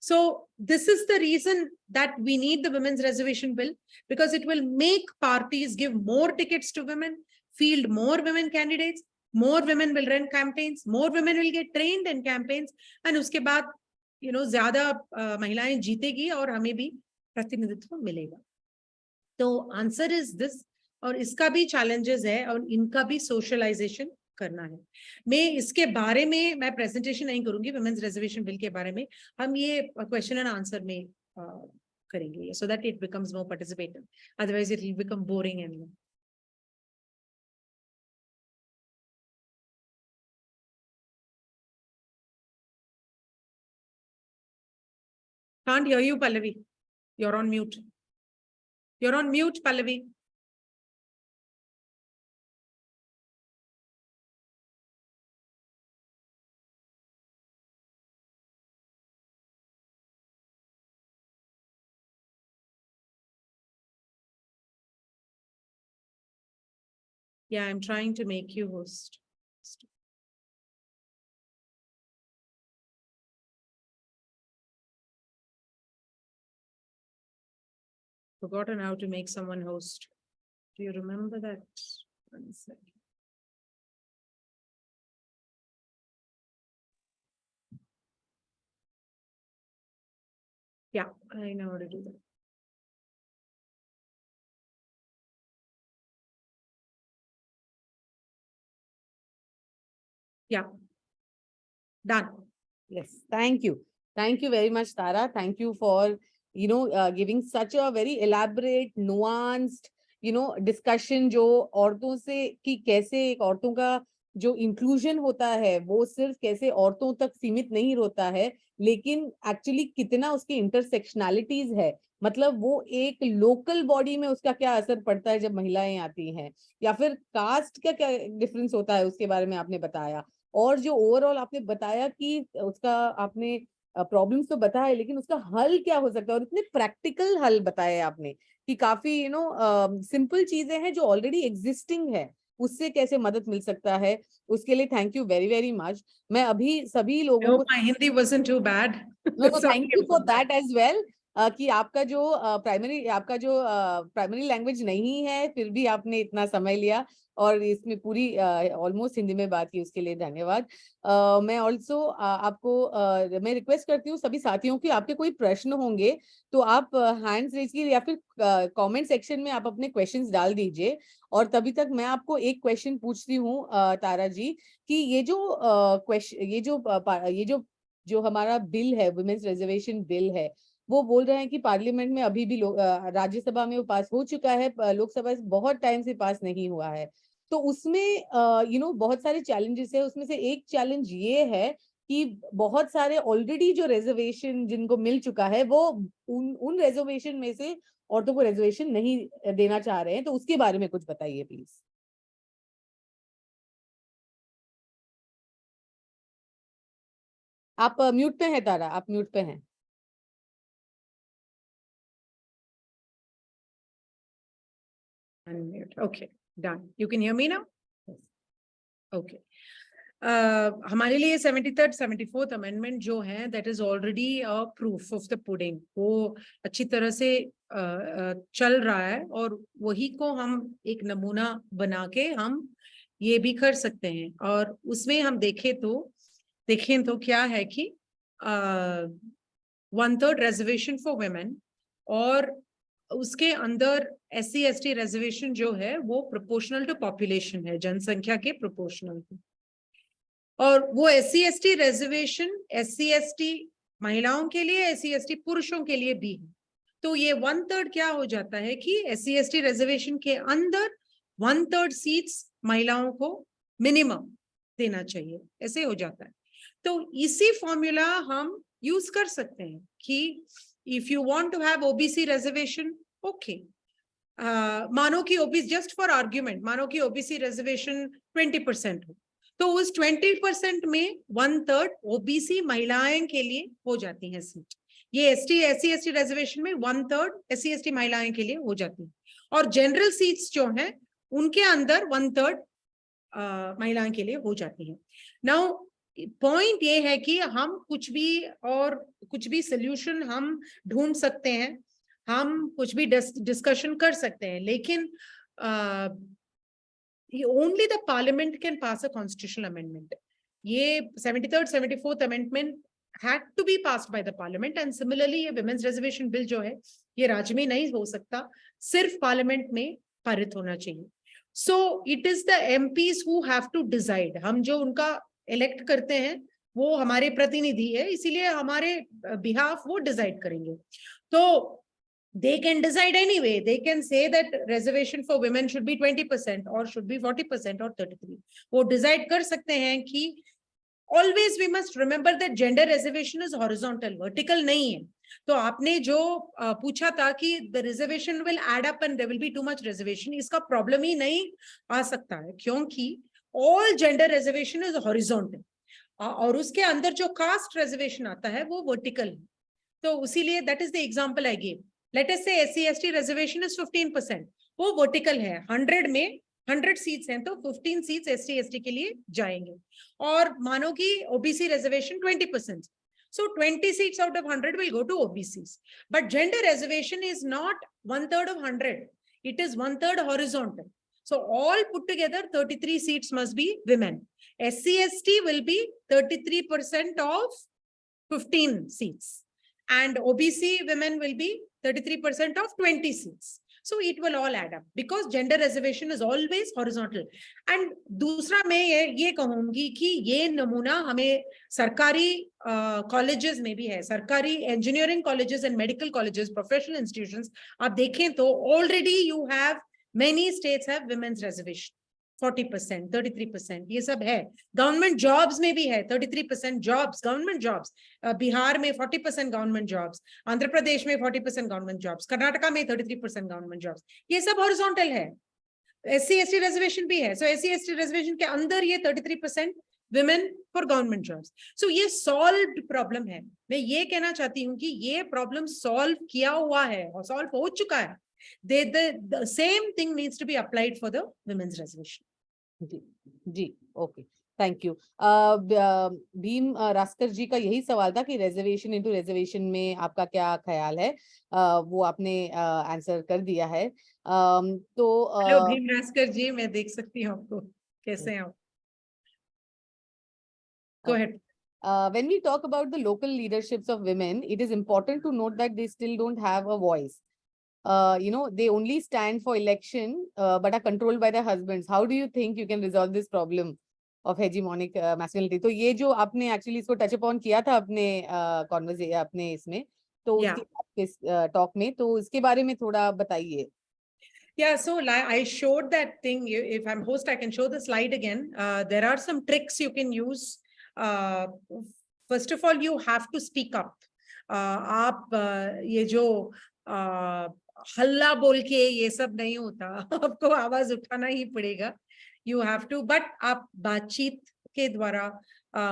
So this is the reason that we need the women's reservation bill, because it will make parties give more tickets to women, field more women candidates, more women will run campaigns, more women will get trained in campaigns, and उसके बाद ज्यादा महिलाएं जीतेगी और हमें भी प्रतिनिधित्व मिलेगा। तो आंसर इज दिस, और इसका भी चैलेंजेस है और इनका भी सोशलाइजेशन करना है। मैं इसके बारे में मैं प्रेजेंटेशन नहीं करूंगी वुमेन्स रिजर्वेशन बिल के बारे में, हम ये क्वेश्चन एंड आंसर में करेंगे, so that it becomes more participative, otherwise it will become boring and can't hear you, Pallavi. You're on mute. You're on mute, Pallavi. Yeah, I'm trying to make you host. Forgotten how to make someone host. Do you remember that? One second. Yeah, I know how to do that. Yeah, done. Yes, thank you. Thank you very much, Tara. Thank you for, giving such a very elaborate, nuanced, discussion जो औरतों से कि कैसे एक औरतों का जो inclusion होता है वो सिर्फ कैसे औरतों तक सीमित नहीं होता है, लेकिन एक्चुअली कितना उसकी इंटरसेक्शनैलिटीज है, मतलब वो एक लोकल बॉडी में उसका क्या असर पड़ता है जब महिलाएं आती हैं, या फिर कास्ट का क्या डिफरेंस होता है उसके बारे में आपने बताया, और जो ओवरऑल आपने बताया कि उसका आपने प्रॉब्लम्स तो बताया लेकिन उसका हल क्या हो सकता है, और इतने प्रैक्टिकल हल बताए आपने कि काफी सिंपल चीजें हैं जो ऑलरेडी एग्जिस्टिंग है, उससे कैसे मदद मिल सकता है, उसके लिए thank you very very much. मैं अभी सभी लोगों को my Hindi wasn't too bad. Thank you for that as well, कि आपका जो प्राइमरी लैंग्वेज नहीं है फिर भी आपने इतना समय लिया और इसमें पूरी ऑलमोस्ट हिंदी में बात की, उसके लिए धन्यवाद। मैं ऑल्सो आपको मैं रिक्वेस्ट करती हूँ सभी साथियों की, आपके कोई प्रश्न होंगे तो आप हैंड्स रेज कीजिए या फिर कमेंट सेक्शन में आप अपने क्वेश्चंस डाल दीजिए। और तभी तक मैं आपको एक क्वेश्चन पूछती हूँ तारा जी, कि ये जो हमारा बिल है, वुमेन्स रिजर्वेशन बिल है, वो बोल रहे हैं कि पार्लियामेंट में अभी भी राज्यसभा में वो पास हो चुका है, लोकसभा से बहुत टाइम से पास नहीं हुआ है, तो उसमें बहुत सारे चैलेंजेस है। उसमें से एक चैलेंज ये है कि बहुत सारे ऑलरेडी जो रिजर्वेशन जिनको मिल चुका है वो उन रिजर्वेशन में से औरतों को रिजर्वेशन नहीं देना चाह रहे हैं, तो उसके बारे में कुछ बताइए प्लीज। आप म्यूट पे हैं तारा, आप म्यूट पे हैं। Unmute. Okay, done. You can hear me now? Okay. हमारे लिए 73rd 74th अमेंडमेंट जो है that is already a proof of the pudding, वो अच्छी तरह से चल रहा है और वही को हम एक नमूना बना के हम ये भी कर सकते हैं। और उसमें हम देखें तो क्या है कि 1/3 रिजर्वेशन फॉर वुमेन और उसके अंदर SC/ST रिजर्वेशन जो है वो प्रोपोर्शनल टू पॉपुलेशन है, जनसंख्या के प्रोपोर्शनल है। और वो SC/ST रिजर्वेशन SC/ST महिलाओं के लिए, SC/ST पुरुषों के लिए भी है। तो ये 1/3 क्या हो जाता है कि SC/ST रिजर्वेशन के अंदर 1/3 सीट्स महिलाओं को मिनिमम देना चाहिए, ऐसे हो जाता है। तो इसी फॉर्मूला हम यूज कर सकते हैं कि if you want to have OBC reservation, okay, मानो कि OBC, जस्ट फॉर आर्ग्यूमेंट, मानो कि OBC रिजर्वेशन 20% हो, तो उस 20% में 1/3 OBC महिलाएं के लिए हो जाती है सीट। ये SC/ST रिजर्वेशन में 1/3 SC/ST महिलाएं के लिए हो जाती है। और जनरल सीट्स जो हैं उनके अंदर 1/3 महिलाएं के लिए हो जाती है। नाउ पॉइंट ये है कि हम कुछ भी सोल्यूशन हम ढूंढ सकते हैं, हम कुछ भी डिस्कशन कर सकते हैं, लेकिन only the parliament can pass a constitutional amendment. ये 73rd 74th amendment had to be passed by the parliament, and similarly ये women's reservation bill जो है ये राज्य में नहीं हो सकता, सिर्फ पार्लियामेंट में पारित होना चाहिए। So it is the MPs who have to decide. हम जो उनका इलेक्ट करते हैं वो हमारे प्रतिनिधि है, इसीलिए हमारे बिहाफ वो डिसाइड करेंगे। तो they can decide anyway. They can say that reservation for women should be 20% or should be 40% or 33%. वो decide कर सकते हैं कि always we must remember that gender reservation is horizontal, vertical नहीं है। तो आपने जो पूछा था कि the reservation will add up and there will be too much reservation, इसका problem ही नहीं आ सकता है, क्योंकि all gender reservation is horizontal और उसके अंदर जो caste reservation आता है वो vertical है। तो इसीलिए that is the example I gave. Let us say SC/ST reservation is 15%, वो vertical है, 100 में 100 सीट्स हैं तो 15 सीट्स SC/ST के लिए जाएंगे। और मानो कि OBC reservation 20%, so 20 seats out of 100 will go to OBCs. But gender reservation is not 1/3 of 100, it is 1/3 horizontal. So all put together 33 seats must be women. SC/ST will be 33% of 15 seats. And OBC women will be 33% of 20 seats. So it will all add up because gender reservation is always horizontal. And दूसरा मैं ये कहूंगी कि ये नमूना हमें सरकारी colleges में भी है, सरकारी engineering colleges and medical colleges, professional institutions, आप देखें तो already you have many states have women's reservation, 40%, 33%, ये सब है। गवर्नमेंट जॉब्स में भी है 33% जॉब्स, गवर्नमेंट जॉब्स, बिहार में 40% गवर्नमेंट जॉब्स, आंध्र प्रदेश में 40% गवर्नमेंट जॉब्स, कर्नाटका में 33% गवर्नमेंट जॉब्स, ये सब हॉरिजॉन्टल है। SC/ST रिजर्वेशन भी है, सो SC/ST रिजर्वेशन के अंदर ये 33% विमेन फॉर गवर्नमेंट जॉब्स। सो ये सॉल्व्ड प्रॉब्लम है। मैं ये कहना चाहती हूँ कि ये प्रॉब्लम सॉल्व किया हुआ है और सॉल्व हो चुका है। The same thing needs to be applied for the women's reservation. जी, okay, thank you. Bhim Raskar ji का यही सवाल था कि रिजर्वेशन इनटू रिजर्वेशन में आपका क्या ख्याल है, वो आपने आंसर कर दिया है। तो हेलो भीम रास्कर जी, मैं देख सकती हूँ आपको, कैसे हैं आप? Go ahead. When we talk about the local leaderships of women, it is important to note that they still don't have a voice. They only stand for election, but are controlled by their husbands. How do you think you can resolve this problem of hegemonic masculinity? तो ये जो आपने actually इसको touch upon किया था अपने अपने इसमें, तो उसके talk में, तो इसके बारे में थोड़ा बताइए। Yeah, so I showed that thing. If I'm host, I can show the slide again. There are some tricks you can use. First of all, you have to speak up. आप ये जो हल्ला बोल के ये सब नहीं होता, आपको आवाज उठाना ही पड़ेगा। You have to, but आप बातचीत के द्वारा,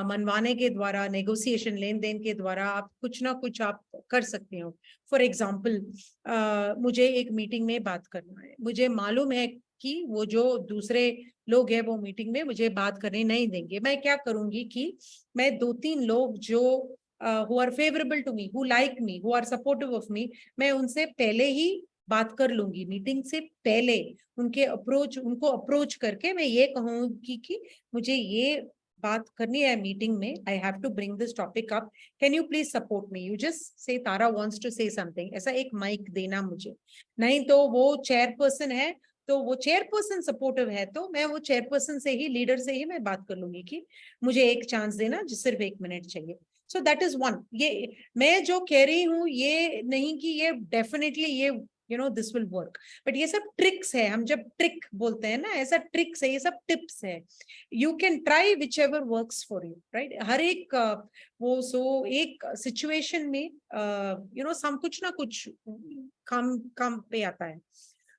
मनवाने के द्वारा, नेगोशिएशन लेन देन के द्वारा आप कुछ ना कुछ आप कर सकते हो। फॉर एग्जाम्पल, मुझे एक मीटिंग में बात करना है, मुझे मालूम है कि वो जो दूसरे लोग हैं वो मीटिंग में मुझे बात करने नहीं देंगे। मैं क्या करूंगी कि मैं 2-3 लोग जो who are favorable to me, who like me, who are supportive of me, मैं उनसे पहले ही बात कर लूंगी, मीटिंग से पहले उनको अप्रोच करके मैं ये कहूंगी कि मुझे ये बात करनी है मीटिंग में, I have to bring this topic up, can you please support me, you just say Tara wants to say something, ऐसा एक माइक देना मुझे। नहीं तो वो चेयरपर्सन है, तो वो चेयरपर्सन सपोर्टिव है तो मैं वो चेयरपर्सन से ही, लीडर से ही मैं बात कर लूंगी कि मुझे एक चांस देना, जिस सिर्फ 1 मिनट चाहिए। So that is one. ये मैं जो कह रही हूँ ये नहीं कि ये डेफिनेटली ये दिस विल वर्क, बट ये सब ट्रिक्स है। हम जब ट्रिक बोलते हैं ना, ऐसा ट्रिक्स है, ये सब टिप्स है। You can try whichever works for you, right. हर एक एक सिचुएशन में सम कुछ ना कुछ काम पे आता है।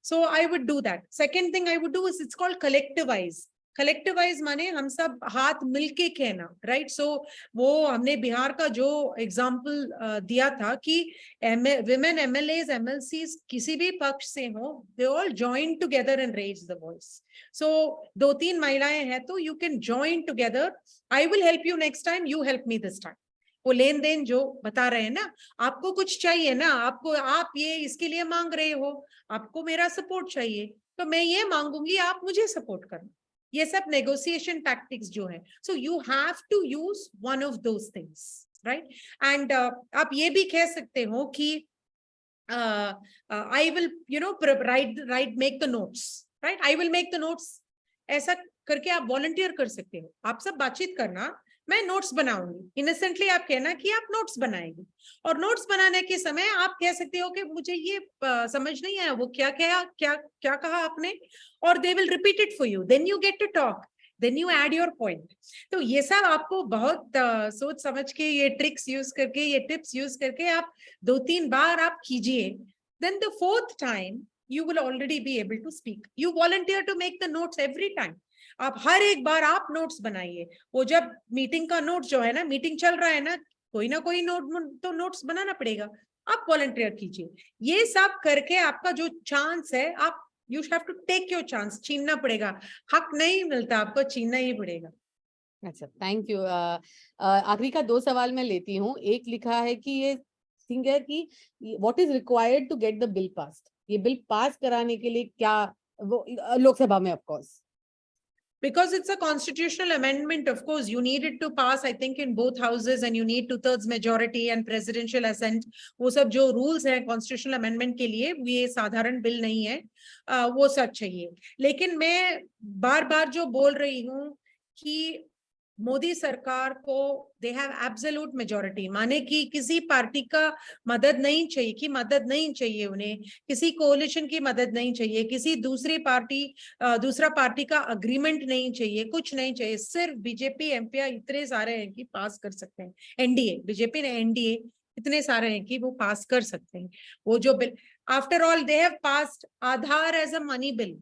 So I would do that. Second thing I would do is, it's called collectivize. Collectivize माने हम सब हाथ मिलके कहना, right? So वो हमने बिहार का जो एग्जाम्पल दिया था कि women MLAs, MLCs किसी भी पक्ष से हो, they all join together and raise the voice. So 2-3 महिलाएं हैं तो you can join together. I will help you next time, you help me this time. वो लेन देन जो बता रहे हैं ना, आपको कुछ चाहिए ना, आप ये इसके लिए मांग रहे हो, आपको मेरा सपोर्ट चाहिए, तो मैं ये मांगूंगी, आप मुझे सपोर्ट करना। ये सब नेगोशिएशन टैक्टिक्स जो है। So you have to use one of those things, right. And आप ये भी कह सकते हो कि I will write make the notes, right, I will make the notes. ऐसा करके आप वॉलंटियर कर सकते हो। आप सब बातचीत करना, मैं नोट्स बनाऊंगी। इनोसेंटली आप कहना कि आप नोट्स बनाएंगे, और नोट्स बनाने के समय आप कह सकते हो कि मुझे ये समझ नहीं आया, वो क्या कहा आपने, और they will repeat it for you, then you get to talk, then you add your point. तो ये सब आपको बहुत सोच समझ के, ये ट्रिक्स यूज करके, ये टिप्स यूज करके आप 2-3 बार आप कीजिए। Then the 4th time you will already be able to speak. You volunteer to make the notes every time. आप हर एक बार आप नोट्स बनाइए। वो जब मीटिंग का नोट जो है ना, मीटिंग चल रहा है ना कोई नोट तो नोट्स बनाना पड़ेगा, आप वॉलंटियर कीजिए। ये सब करके आपका जो चांस है, आप you have to take your chance, छीनना पड़ेगा, हक नहीं मिलता, आपको छीनना ही पड़ेगा। अच्छा, थैंक यू। आखिरी का 2 सवाल मैं लेती हूँ। एक लिखा है कि ये थिंग है कि what is required to get the bill passed, ये बिल पास कराने के लिए क्या, वो लोकसभा में of course, because it's a constitutional amendment, of course you need it to pass, I think in both houses, and you need 2/3 majority and presidential assent. वो सब जो rules हैं constitutional amendment के लिए, ये साधारण बिल नहीं है, वो सब चाहिए। लेकिन मैं बार बार जो बोल रही हूँ कि मोदी सरकार को दे हैव एब्सोल्यूट मेजॉरिटी, माने कि किसी पार्टी का मदद नहीं चाहिए, उन्हें किसी कोalition की मदद नहीं चाहिए, किसी दूसरा पार्टी का अग्रीमेंट नहीं चाहिए, कुछ नहीं चाहिए, सिर्फ बीजेपी एमपी इतने सारे हैं कि पास कर सकते हैं। एनडीए, बीजेपी ने एनडीए इतने सारे हैं कि वो पास कर सकते हैं वो जो bill. After all they have passed Aadhaar as a money bill,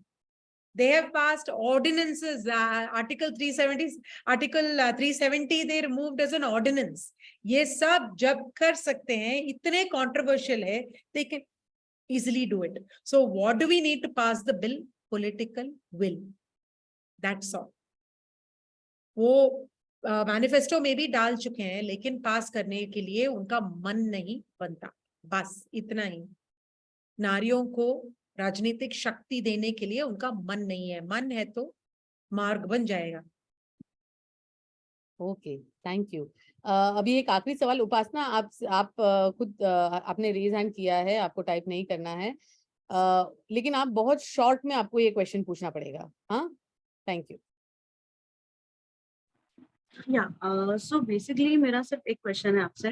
they have passed ordinances, article 370 they removed as an ordinance. ये सब जब कर सकते हैं, इतने controversial है, they can easily do it. So what do we need to pass the bill? Political will, that's all. वो manifesto में भी डाल चुके हैं, लेकिन पास करने के लिए उनका मन नहीं बनता, बस इतना ही। नारियों को राजनीतिक शक्ति देने के लिए उनका मन नहीं है, मन है तो मार्ग बन जाएगा। Okay, thank you. अभी एक आखिरी सवाल, उपासना, आप खुद आपने रेज हैंड किया है, आपको टाइप नहीं करना है, लेकिन आप बहुत शॉर्ट में आपको ये क्वेश्चन पूछना पड़ेगा। हाँ, थैंक यू। सो बेसिकली मेरा सिर्फ एक क्वेश्चन है आपसे।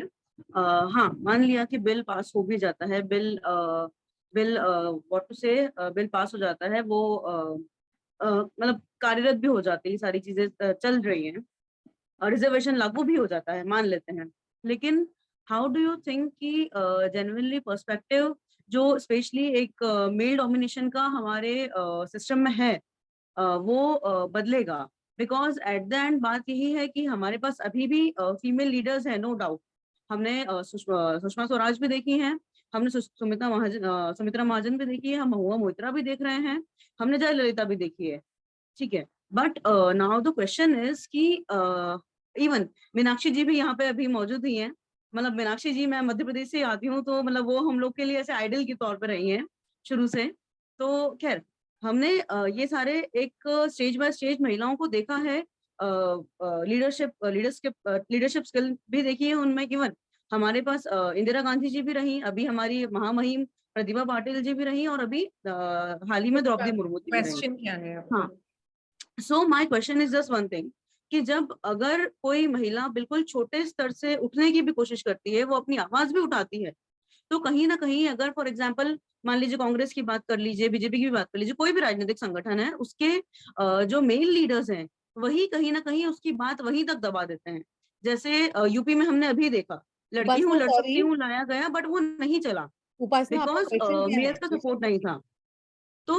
हाँ, मान लिया कि बिल पास हो भी जाता है, बिल बिल पास हो जाता है, वो मतलब कार्यरत भी हो जाती है, सारी चीजें चल रही हैं, रिजर्वेशन लागू भी हो जाता है, मान लेते हैं। लेकिन हाउ डू यू थिंक कि जेन्युइनली पर्सपेक्टिव जो स्पेशली एक मेल डोमिनेशन का हमारे सिस्टम में है, वो बदलेगा? बिकॉज एट द एंड बात यही है कि हमारे पास अभी भी फीमेल लीडर्स है, नो डाउट। हमने सुषमा स्वराज भी देखी हैं, हमने सुमित्रा महाजन भी देखी है, हम महुआ मोइत्रा भी देख रहे हैं, हमने जयललिता भी देखी है, ठीक है। But now the question is कि इवन मीनाक्षी जी भी यहाँ पे अभी मौजूद ही हैं। मतलब मीनाक्षी जी, मैं मध्य प्रदेश से आती हूँ, तो मतलब वो हम लोग के लिए ऐसे आइडल के तौर पर रही हैं शुरू से। तो खैर, हमने ये सारे एक स्टेज बाय स्टेज महिलाओं को देखा है, लीडरशिप स्किल भी देखी है उनमें। इवन हमारे पास इंदिरा गांधी जी भी रही, अभी हमारी महामहिम प्रतिभा पाटिल जी भी रही, और अभी हाल ही में द्रौपदी मुर्मू जी भी रही। क्वेश्चन क्या है आपका? हाँ, so my question is just one thing कि जब अगर कोई महिला बिल्कुल छोटे स्तर से उठने की भी कोशिश करती है, वो अपनी आवाज भी उठाती है, तो कहीं ना कहीं अगर फॉर एग्जाम्पल मान लीजिए कांग्रेस की बात कर लीजिए, बीजेपी की भी बात कर लीजिए, कोई भी राजनीतिक संगठन है, उसके जो मेल लीडर्स हैं वही कहीं ना कहीं उसकी बात वहीं तक दबा देते हैं। जैसे यूपी में हमने अभी देखा, लड़की हूँ लड़ सकती हूँ लाया गया, बट वो नहीं चला उपासना, आपका बिकॉज क्वेश्चन क्या है? मेयर का सपोर्ट नहीं था। तो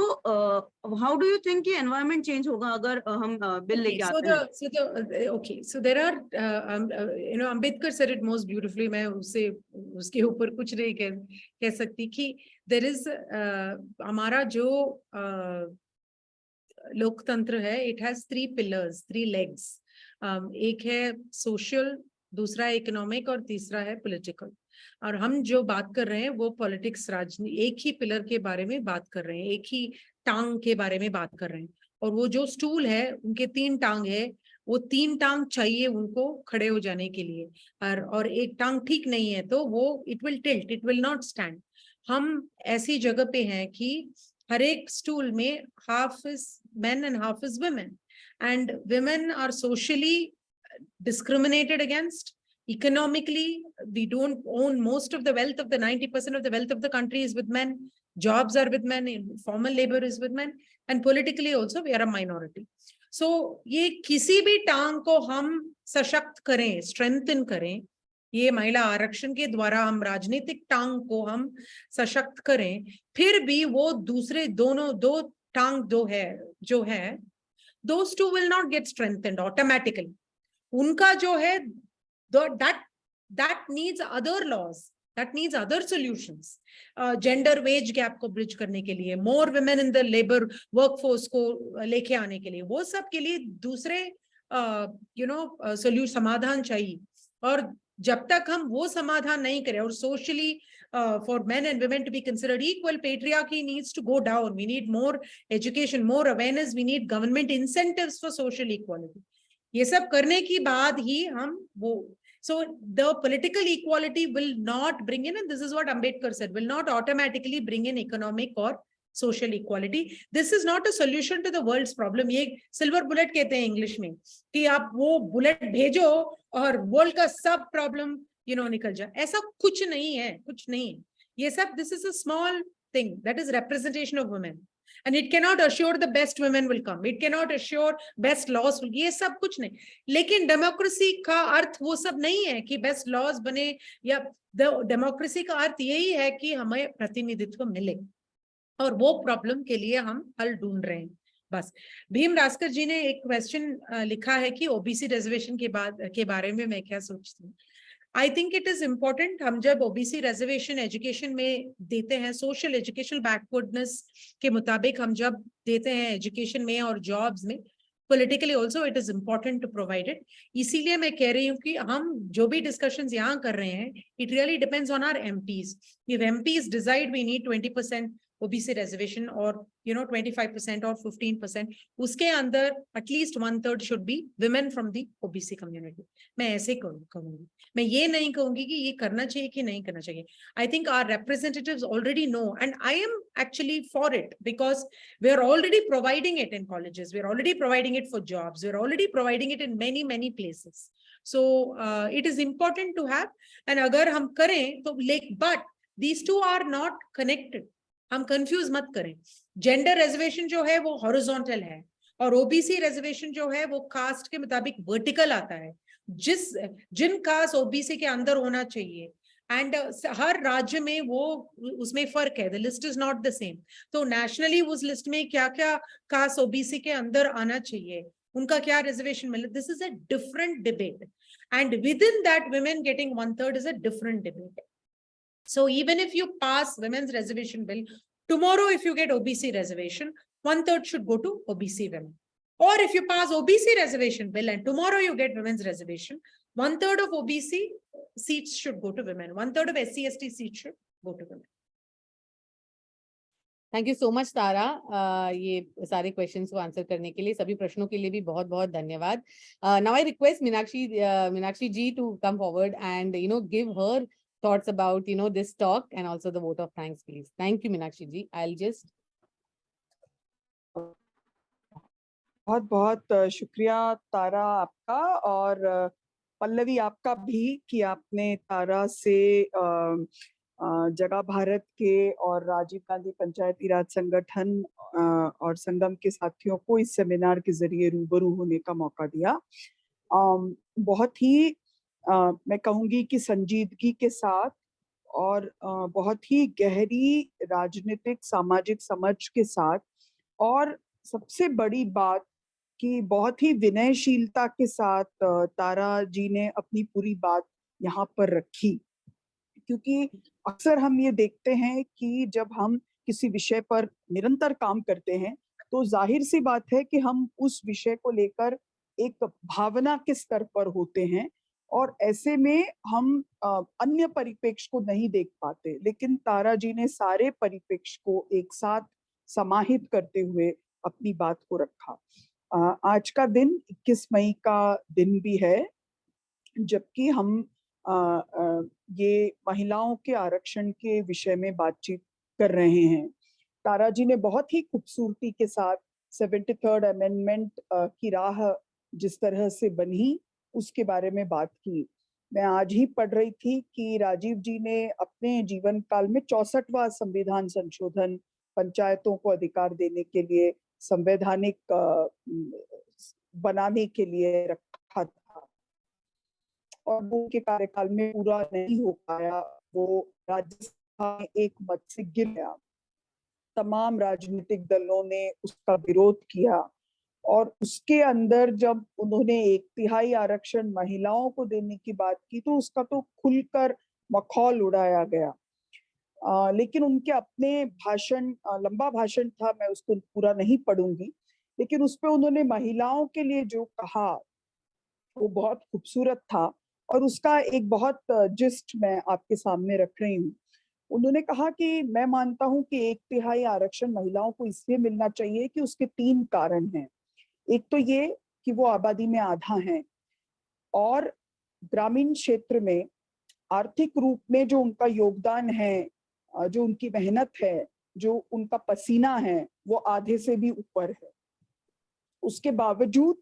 हाउ डू यू थिंक कि एनवायरनमेंट चेंज होगा अगर हम बिल लेके आते हैं? Okay, so there are you know, Ambedkar said it most beautifully. मैं उसके ऊपर कुछ नहीं कह सकती कि there is हमारा जो लोकतंत्र है, it has 3 pillars, 3 legs. एक है social, दूसरा है इकोनॉमिक और तीसरा है पॉलिटिकल। और हम जो बात कर रहे हैं वो पॉलिटिक्स, राजनीति, एक ही पिलर के बारे में बात कर रहे हैं, एक ही टांग के बारे में बात कर रहे हैं। और वो जो स्टूल है, उनके 3 टांग है, वो 3 टांग चाहिए उनको खड़े हो जाने के लिए। और एक टांग ठीक नहीं है तो वो it will tilt, it will not stand. हम ऐसी जगह पे हैं कि हर एक स्टूल में half is men and half is women, and women are socially discriminated against. Economically, we don't own most of the wealth of the 90% of the wealth of the country is with men. Jobs are with men, formal labor is with men, and politically also we are a minority. So ये किसी भी टांग को हम सशक्त करें, strengthen करें, ये महिला आरक्षण के द्वारा हम राजनीतिक टांग को हम सशक्त करें, फिर भी वो दूसरे दो टांग जो है those two will not get strengthened automatically. उनका जो है that needs other laws, that needs other solutions. Gender wage gap को bridge करने के लिए, more women in the labor workforce को लेके आने के लिए, वो सब के लिए दूसरे solution, समाधान चाहिए। और जब तक हम वो समाधान नहीं करें, और socially for men and women to be considered equal, patriarchy needs to go down. We need more education, more awareness. We need government incentives for social equality. ये सब करने की बाद ही हम वो, so the political equality will not bring in, and this is what Ambedkar said, will not automatically bring in economic or social equality. This is not a solution to the world's problem. ये silver bullet कहते हैं English में, कि आप वो bullet भेजो और world का सब प्रॉब्लम निकल जाए। ऐसा कुछ नहीं है, कुछ नहीं है। ये सब, this is a small thing that is representation of women, and it cannot assure the best women will come, it cannot assure best laws will, ये सब कुछ नहीं। लेकिन डेमोक्रेसी का अर्थ वो सब नहीं है कि बेस्ट लॉज बने, या डेमोक्रेसी का अर्थ यही है कि हमें प्रतिनिधित्व मिले, और वो प्रॉब्लम के लिए हम हल ढूंढ रहे हैं बस। भीम रास्कर जी ने एक क्वेश्चन लिखा है कि ओबीसी रिजर्वेशन के बारे में मैं क्या सोचती हूँ। I think it is important, हम जब ओबीसी रिजर्वेशन एजुकेशन में देते हैं, सोशल एजुकेशनल बैकवर्डनेस के मुताबिक हम जब देते हैं एजुकेशन में और जॉब्स में, politically also it is important to provide it. इसीलिए मैं कह रही हूँ कि हम जो भी discussions यहाँ कर रहे हैं, it really depends on our MPs. If MPs decide we need 20% OBC reservation or 25% or 15%, उसके अंदर at least 1/3 should be women from the OBC community. मैं ऐसे कहूँगी, मैं ये नहीं कहूँगी कि ये करना चाहिए कि नहीं करना चाहिए. I think our representatives already know, and I am actually for it because we are already providing it in colleges, we are already providing it for jobs, we are already providing it in many places. So it is important to have, and अगर हम करें तो but these two are not connected. हम confuse मत करें। Gender reservation जो है वो हॉरिजॉन्टल है, और ओबीसी रिजर्वेशन जो है वो कास्ट के मुताबिक वर्टिकल आता है, जिन कास्ट ओबीसी के अंदर होना चाहिए, एंड हर राज्य में वो उसमें फर्क है, the list is not the same. तो नेशनली उस लिस्ट में क्या क्या कास्ट ओबीसी के अंदर आना चाहिए उनका क्या रिजर्वेशन मिले, this is a different debate, and with in that women getting 1/3 is a different debate. So even if you pass women's reservation bill, tomorrow if you get OBC reservation, 1/3 should go to OBC women. Or if you pass OBC reservation bill and tomorrow you get women's reservation, 1/3 of OBC seats should go to women, 1/3 of SC ST seats should go to women. Thank you so much Tara, ये सारे questions को answer करने के लिए, सभी प्रश्नों के लिए भी बहुत बहुत धन्यवाद. Now I request Meenakshi ji to come forward and give her thoughts about this talk and also the vote of thanks, please. Thank you, Meenakshi ji. I'll just बहुत बहुत शुक्रिया तारा आपका, और पल्लवी आपका भी, कि आपने तारा से जगह भारत के और राजीव गांधी पंचायती राज संगठन और संगम के साथियों को इस सेमिनार के जरिए रूबरू होने का मौका दिया. बहुत ही मैं कहूंगी कि संजीदगी के साथ और बहुत ही गहरी राजनीतिक सामाजिक समझ के साथ, और सबसे बड़ी बात कि बहुत ही विनयशीलता के साथ तारा जी ने अपनी पूरी बात यहाँ पर रखी. क्योंकि अक्सर हम ये देखते हैं कि जब हम किसी विषय पर निरंतर काम करते हैं तो जाहिर सी बात है कि हम उस विषय को लेकर एक भावना के स्तर पर होते हैं, और ऐसे में हम अन्य परिप्रेक्ष्य को नहीं देख पाते. लेकिन तारा जी ने सारे परिप्रेक्ष्य को एक साथ समाहित करते हुए अपनी बात को रखा. आज का दिन 21 मई का दिन भी है, जबकि हम ये महिलाओं के आरक्षण के विषय में बातचीत कर रहे हैं. तारा जी ने बहुत ही खूबसूरती के साथ 73rd अमेंडमेंट की राह जिस तरह से बनी उसके बारे में बात की. मैं आज ही पढ़ रही थी कि राजीव जी ने अपने जीवन काल में 64वां संविधान संशोधन पंचायतों को अधिकार देने के लिए, संवैधानिक बनाने के लिए रखा था, और वो उनके कार्यकाल में पूरा नहीं हो पाया. वो राज्यसभा में एक मत से गिर गया. तमाम राजनीतिक दलों ने उसका विरोध किया, और उसके अंदर जब उन्होंने 1/3 आरक्षण महिलाओं को देने की बात की तो उसका तो खुलकर मखौल उड़ाया गया. लेकिन उनके अपने भाषण, लंबा भाषण था, मैं उसको पूरा नहीं पढ़ूंगी, लेकिन उस पे उन्होंने महिलाओं के लिए जो कहा वो बहुत खूबसूरत था, और उसका एक बहुत जिस्ट मैं आपके सामने रख रही हूँ. उन्होंने कहा कि मैं मानता हूँ कि 1/3 आरक्षण महिलाओं को इसलिए मिलना चाहिए कि उसके 3 कारण हैं. एक तो ये कि वो आबादी में आधा हैं, और ग्रामीण क्षेत्र में आर्थिक रूप में जो उनका योगदान है, जो उनकी मेहनत है, जो उनका पसीना है, वो आधे से भी ऊपर है. उसके बावजूद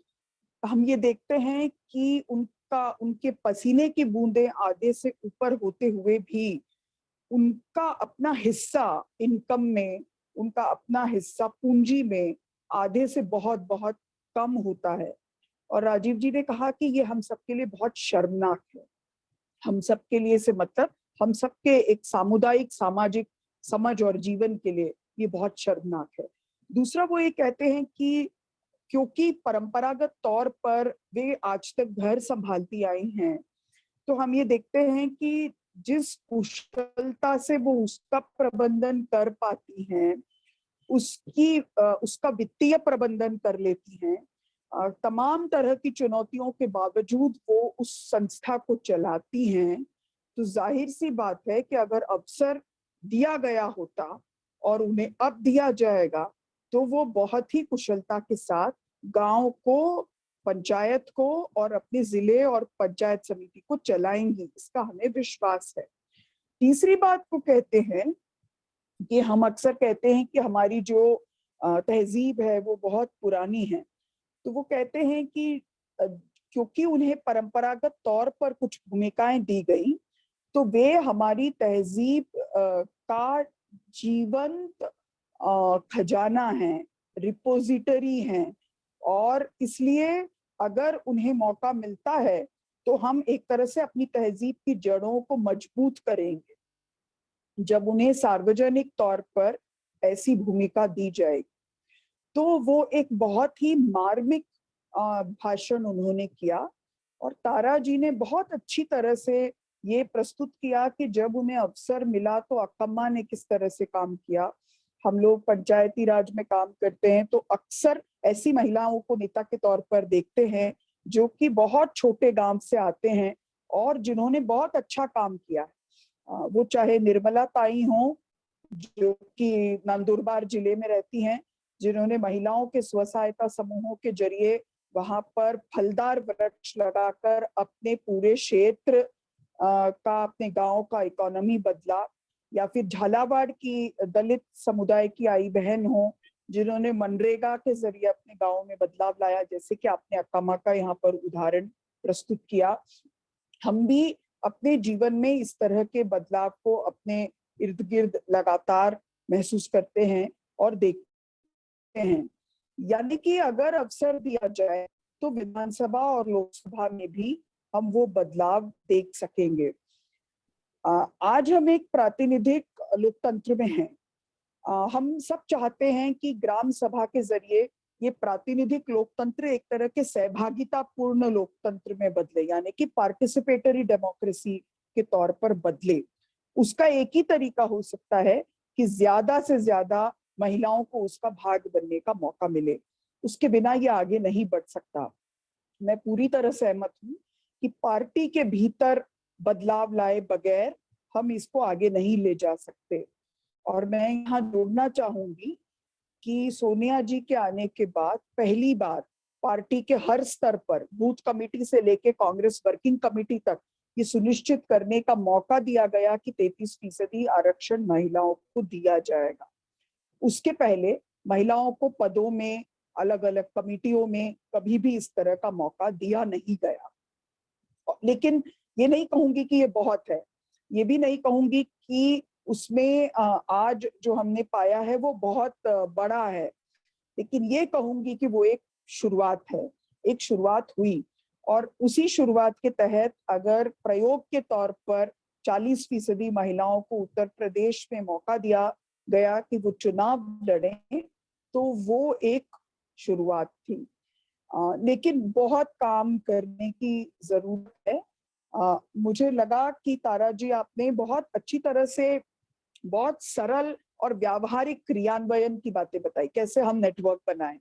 हम ये देखते हैं कि उनके पसीने की बूंदें आधे से ऊपर होते हुए भी उनका अपना हिस्सा इनकम में, उनका अपना हिस्सा पूंजी में आधे से बहुत बहुत कम होता है. और राजीव जी ने कहा कि ये हम सबके लिए बहुत शर्मनाक है. हम सबके लिए से मतलब हम सबके एक सामुदायिक सामाजिक समझ और जीवन के लिए ये बहुत शर्मनाक है. दूसरा, वो ये कहते हैं कि क्योंकि परंपरागत तौर पर वे आज तक घर संभालती आई हैं, तो हम ये देखते हैं कि जिस कुशलता से वो उसका प्रबंधन कर पाती हैं, उसका वित्तीय प्रबंधन कर लेती हैं, तमाम तरह की चुनौतियों के बावजूद वो उस संस्था को चलाती हैं. तो जाहिर सी बात है कि अगर अवसर दिया गया होता और उन्हें अब दिया जाएगा तो वो बहुत ही कुशलता के साथ गांव को, पंचायत को और अपने जिले और पंचायत समिति को चलाएंगी, इसका हमें विश्वास है. तीसरी बात को कहते हैं कि हम अक्सर कहते हैं कि हमारी जो तहजीब है वो बहुत पुरानी है. तो वो कहते हैं कि क्योंकि उन्हें परंपरागत तौर पर कुछ भूमिकाएं दी गई, तो वे हमारी तहजीब का जीवंत खजाना है, रिपोजिटरी हैं, और इसलिए अगर उन्हें मौका मिलता है तो हम एक तरह से अपनी तहजीब की जड़ों को मजबूत करेंगे जब उन्हें सार्वजनिक तौर पर ऐसी भूमिका दी जाएगी. तो वो एक बहुत ही मार्मिक भाषण उन्होंने किया और तारा जी ने बहुत अच्छी तरह से ये प्रस्तुत किया कि जब उन्हें अवसर मिला तो अक्कम्मा ने किस तरह से काम किया। हम लोग पंचायती राज में काम करते हैं तो अक्सर ऐसी महिलाओं को नेता के तौर पर देखते हैं जो कि बहुत छोटे गांव से आते हैं और जिन्होंने बहुत अच्छा काम किया है। वो चाहे निर्मला ताई हो जो कि नंदुरबार जिले में रहती हैं, जिन्होंने महिलाओं के स्व सहायता समूहों के जरिए वहां पर फलदार वृक्ष लगाकर अपने पूरे क्षेत्र का, अपने गांव का इकोनॉमी बदला, या फिर झालावाड़ की दलित समुदाय की आई बहन हो जिन्होंने मनरेगा के जरिए अपने गांव में बदलाव लाया, जैसे कि आपने अक्कम्मा का यहाँ पर उदाहरण प्रस्तुत किया। हम भी अपने जीवन में इस तरह के बदलाव को अपने इर्द गिर्द लगातार महसूस करते हैं और देखते हैं। यानी कि अगर अवसर दिया जाए तो विधानसभा और लोकसभा में भी हम वो बदलाव देख सकेंगे। आज हम एक प्रातिनिधिक लोकतंत्र में हैं। हम सब चाहते हैं कि ग्राम सभा के जरिए ये प्रातिनिधिक लोकतंत्र एक तरह के सहभागिता पूर्ण लोकतंत्र में बदले, यानी कि पार्टिसिपेटरी डेमोक्रेसी के तौर पर बदले। उसका एक ही तरीका हो सकता है कि ज्यादा से ज्यादा महिलाओं को उसका भाग बनने का मौका मिले। उसके बिना ये आगे नहीं बढ़ सकता। मैं पूरी तरह सहमत हूँ कि पार्टी के भीतर बदलाव लाए बगैर हम इसको आगे नहीं ले जा सकते। और मैं यहाँ जोड़ना चाहूंगी कि सोनिया जी के आने के बाद पहली बार पार्टी के हर स्तर पर, बूथ कमेटी से लेके कांग्रेस वर्किंग कमेटी तक, ये सुनिश्चित करने का मौका दिया गया कि 33% आरक्षण महिलाओं को दिया जाएगा। उसके पहले महिलाओं को पदों में, अलग अलग कमेटियों में कभी भी इस तरह का मौका दिया नहीं गया। लेकिन ये नहीं कहूंगी कि ये बहुत है, ये भी नहीं कहूंगी कि उसमें आज जो हमने पाया है वो बहुत बड़ा है, लेकिन ये कहूंगी कि वो एक शुरुआत है, एक शुरुआत हुई। और उसी शुरुआत के तहत अगर प्रयोग के तौर पर 40% महिलाओं को उत्तर प्रदेश में मौका दिया गया कि वो चुनाव लड़ें, तो वो एक शुरुआत थी। लेकिन बहुत काम करने की जरूरत है। मुझे लगा कि तारा जी आपने बहुत अच्छी तरह से बहुत सरल और व्यावहारिक क्रियान्वयन की बातें बताई, कैसे हम नेटवर्क बनाएं,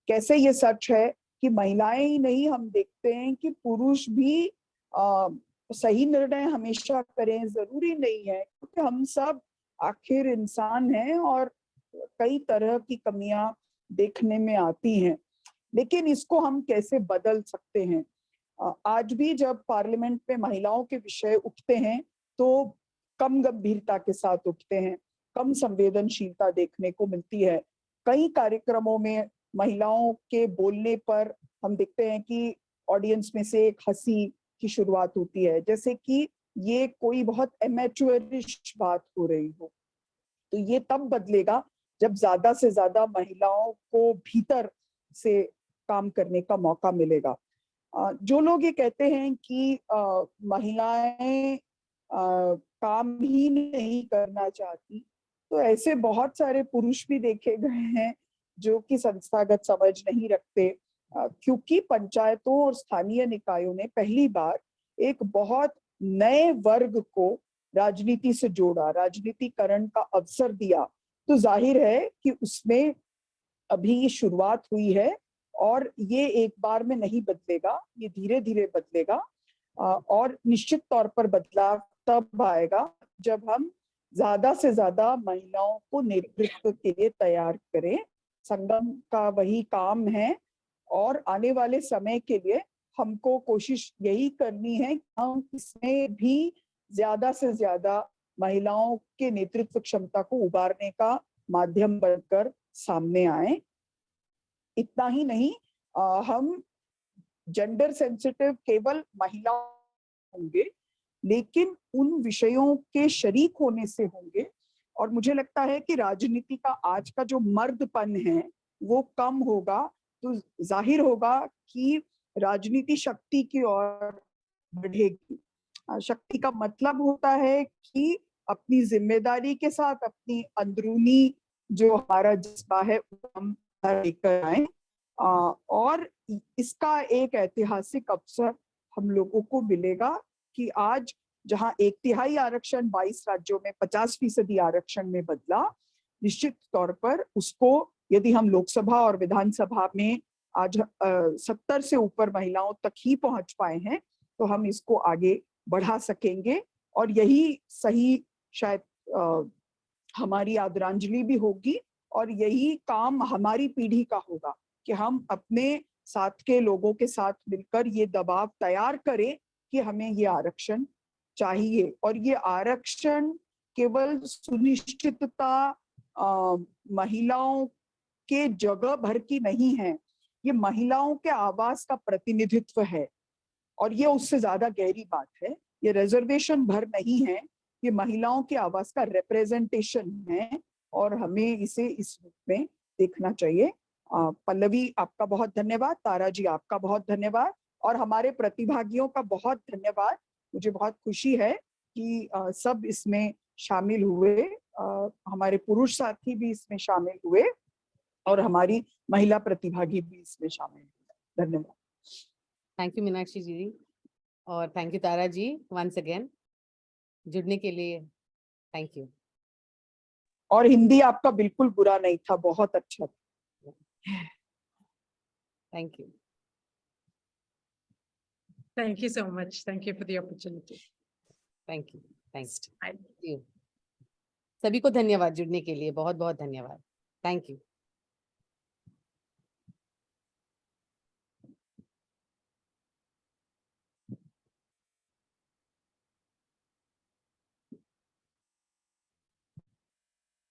कैसे ये सच है कि महिलाएं ही नहीं, हम देखते हैं कि पुरुष भी सही निर्णय हमेशा करें, जरूरी नहीं है, क्योंकि हम सब आखिर इंसान हैं और कई तरह की कमियां देखने में आती हैं। लेकिन इसको हम कैसे बदल सकते हैं? आज भी जब पार्लियामेंट में महिलाओं के विषय उठते हैं तो कम गंभीरता के साथ उठते हैं, कम संवेदनशीलता देखने को मिलती है। कई कार्यक्रमों में महिलाओं के बोलने पर हम देखते हैं कि ऑडियंस में से एक हंसी की शुरुआत होती है, जैसे कि ये कोई बहुत एमेच्योरिश बात हो रही हो। तो ये तब बदलेगा जब ज्यादा से ज्यादा महिलाओं को भीतर से काम करने का मौका मिलेगा। जो लोग ये कहते हैं कि महिलाएं काम ही नहीं करना चाहती, तो ऐसे बहुत सारे पुरुष भी देखे गए हैं जो कि संस्थागत समझ नहीं रखते, क्योंकि पंचायतों और स्थानीय निकायों ने पहली बार एक बहुत नए वर्ग को राजनीति से जोड़ा, राजनीतिकरण का अवसर दिया। तो जाहिर है कि उसमें अभी शुरुआत हुई है और ये एक बार में नहीं बदलेगा, ये धीरे धीरे बदलेगा। और निश्चित तौर पर बदलाव तब आएगा जब हम ज्यादा से ज्यादा महिलाओं को नेतृत्व के लिए तैयार करें। संगम का वही काम है और आने वाले समय के लिए हमको कोशिश यही करनी है कि हम इसमें भी ज्यादा से ज्यादा महिलाओं के नेतृत्व क्षमता को उभारने का माध्यम बनकर सामने आए। इतना ही नहीं, हम जेंडर सेंसिटिव केवल महिलाओं होंगे, लेकिन उन विषयों के शरीक होने से होंगे। और मुझे लगता है कि राजनीति का आज का जो मर्दपन है वो कम होगा, तो जाहिर होगा कि राजनीति शक्ति की ओर बढ़ेगी। शक्ति का मतलब होता है कि अपनी जिम्मेदारी के साथ अपनी अंदरूनी जो हमारा जज्बा है वो हम लेकर आए और और इसका एक ऐतिहासिक अवसर हम लोगों को मिलेगा कि आज जहां 1/3 आरक्षण 22 राज्यों में 50% आरक्षण में बदला, निश्चित तौर पर उसको यदि हम लोकसभा और विधानसभा में आज 70 से ऊपर महिलाओं तक ही पहुंच पाए हैं, तो हम इसको आगे बढ़ा सकेंगे। और यही सही शायद हमारी आदरांजलि भी होगी, और यही काम हमारी पीढ़ी का होगा कि हम अपने साथ के लोगों के साथ मिलकर ये दबाव तैयार करें कि हमें ये आरक्षण चाहिए। और ये आरक्षण केवल सुनिश्चितता महिलाओं के जगह भर की नहीं है, ये महिलाओं के आवाज का प्रतिनिधित्व है, और ये उससे ज्यादा गहरी बात है। ये रिजर्वेशन भर नहीं है, ये महिलाओं की आवाज का रिप्रेजेंटेशन है, और हमें इसे इस रूप में देखना चाहिए। पल्लवी, आपका बहुत धन्यवाद। तारा जी, आपका बहुत धन्यवाद, और हमारे प्रतिभागियों का बहुत धन्यवाद। मुझे बहुत खुशी है कि सब इसमें शामिल हुए, हमारे पुरुष साथी भी इसमें शामिल हुए, और हमारी महिला प्रतिभागी भी इसमें शामिल हुए। धन्यवाद। थैंक यू मीनाक्षी जी, और thank you Tara ji once again जुड़ने के लिए। Thank you. और हिंदी आपका बिल्कुल बुरा नहीं था, बहुत अच्छा था। Thank you. Thank you so much. Thank you for the opportunity. Thank you. Thank Bye. You. सभी को धन्यवाद जुड़ने के लिए, बहुत बहुत धन्यवाद। Thank you.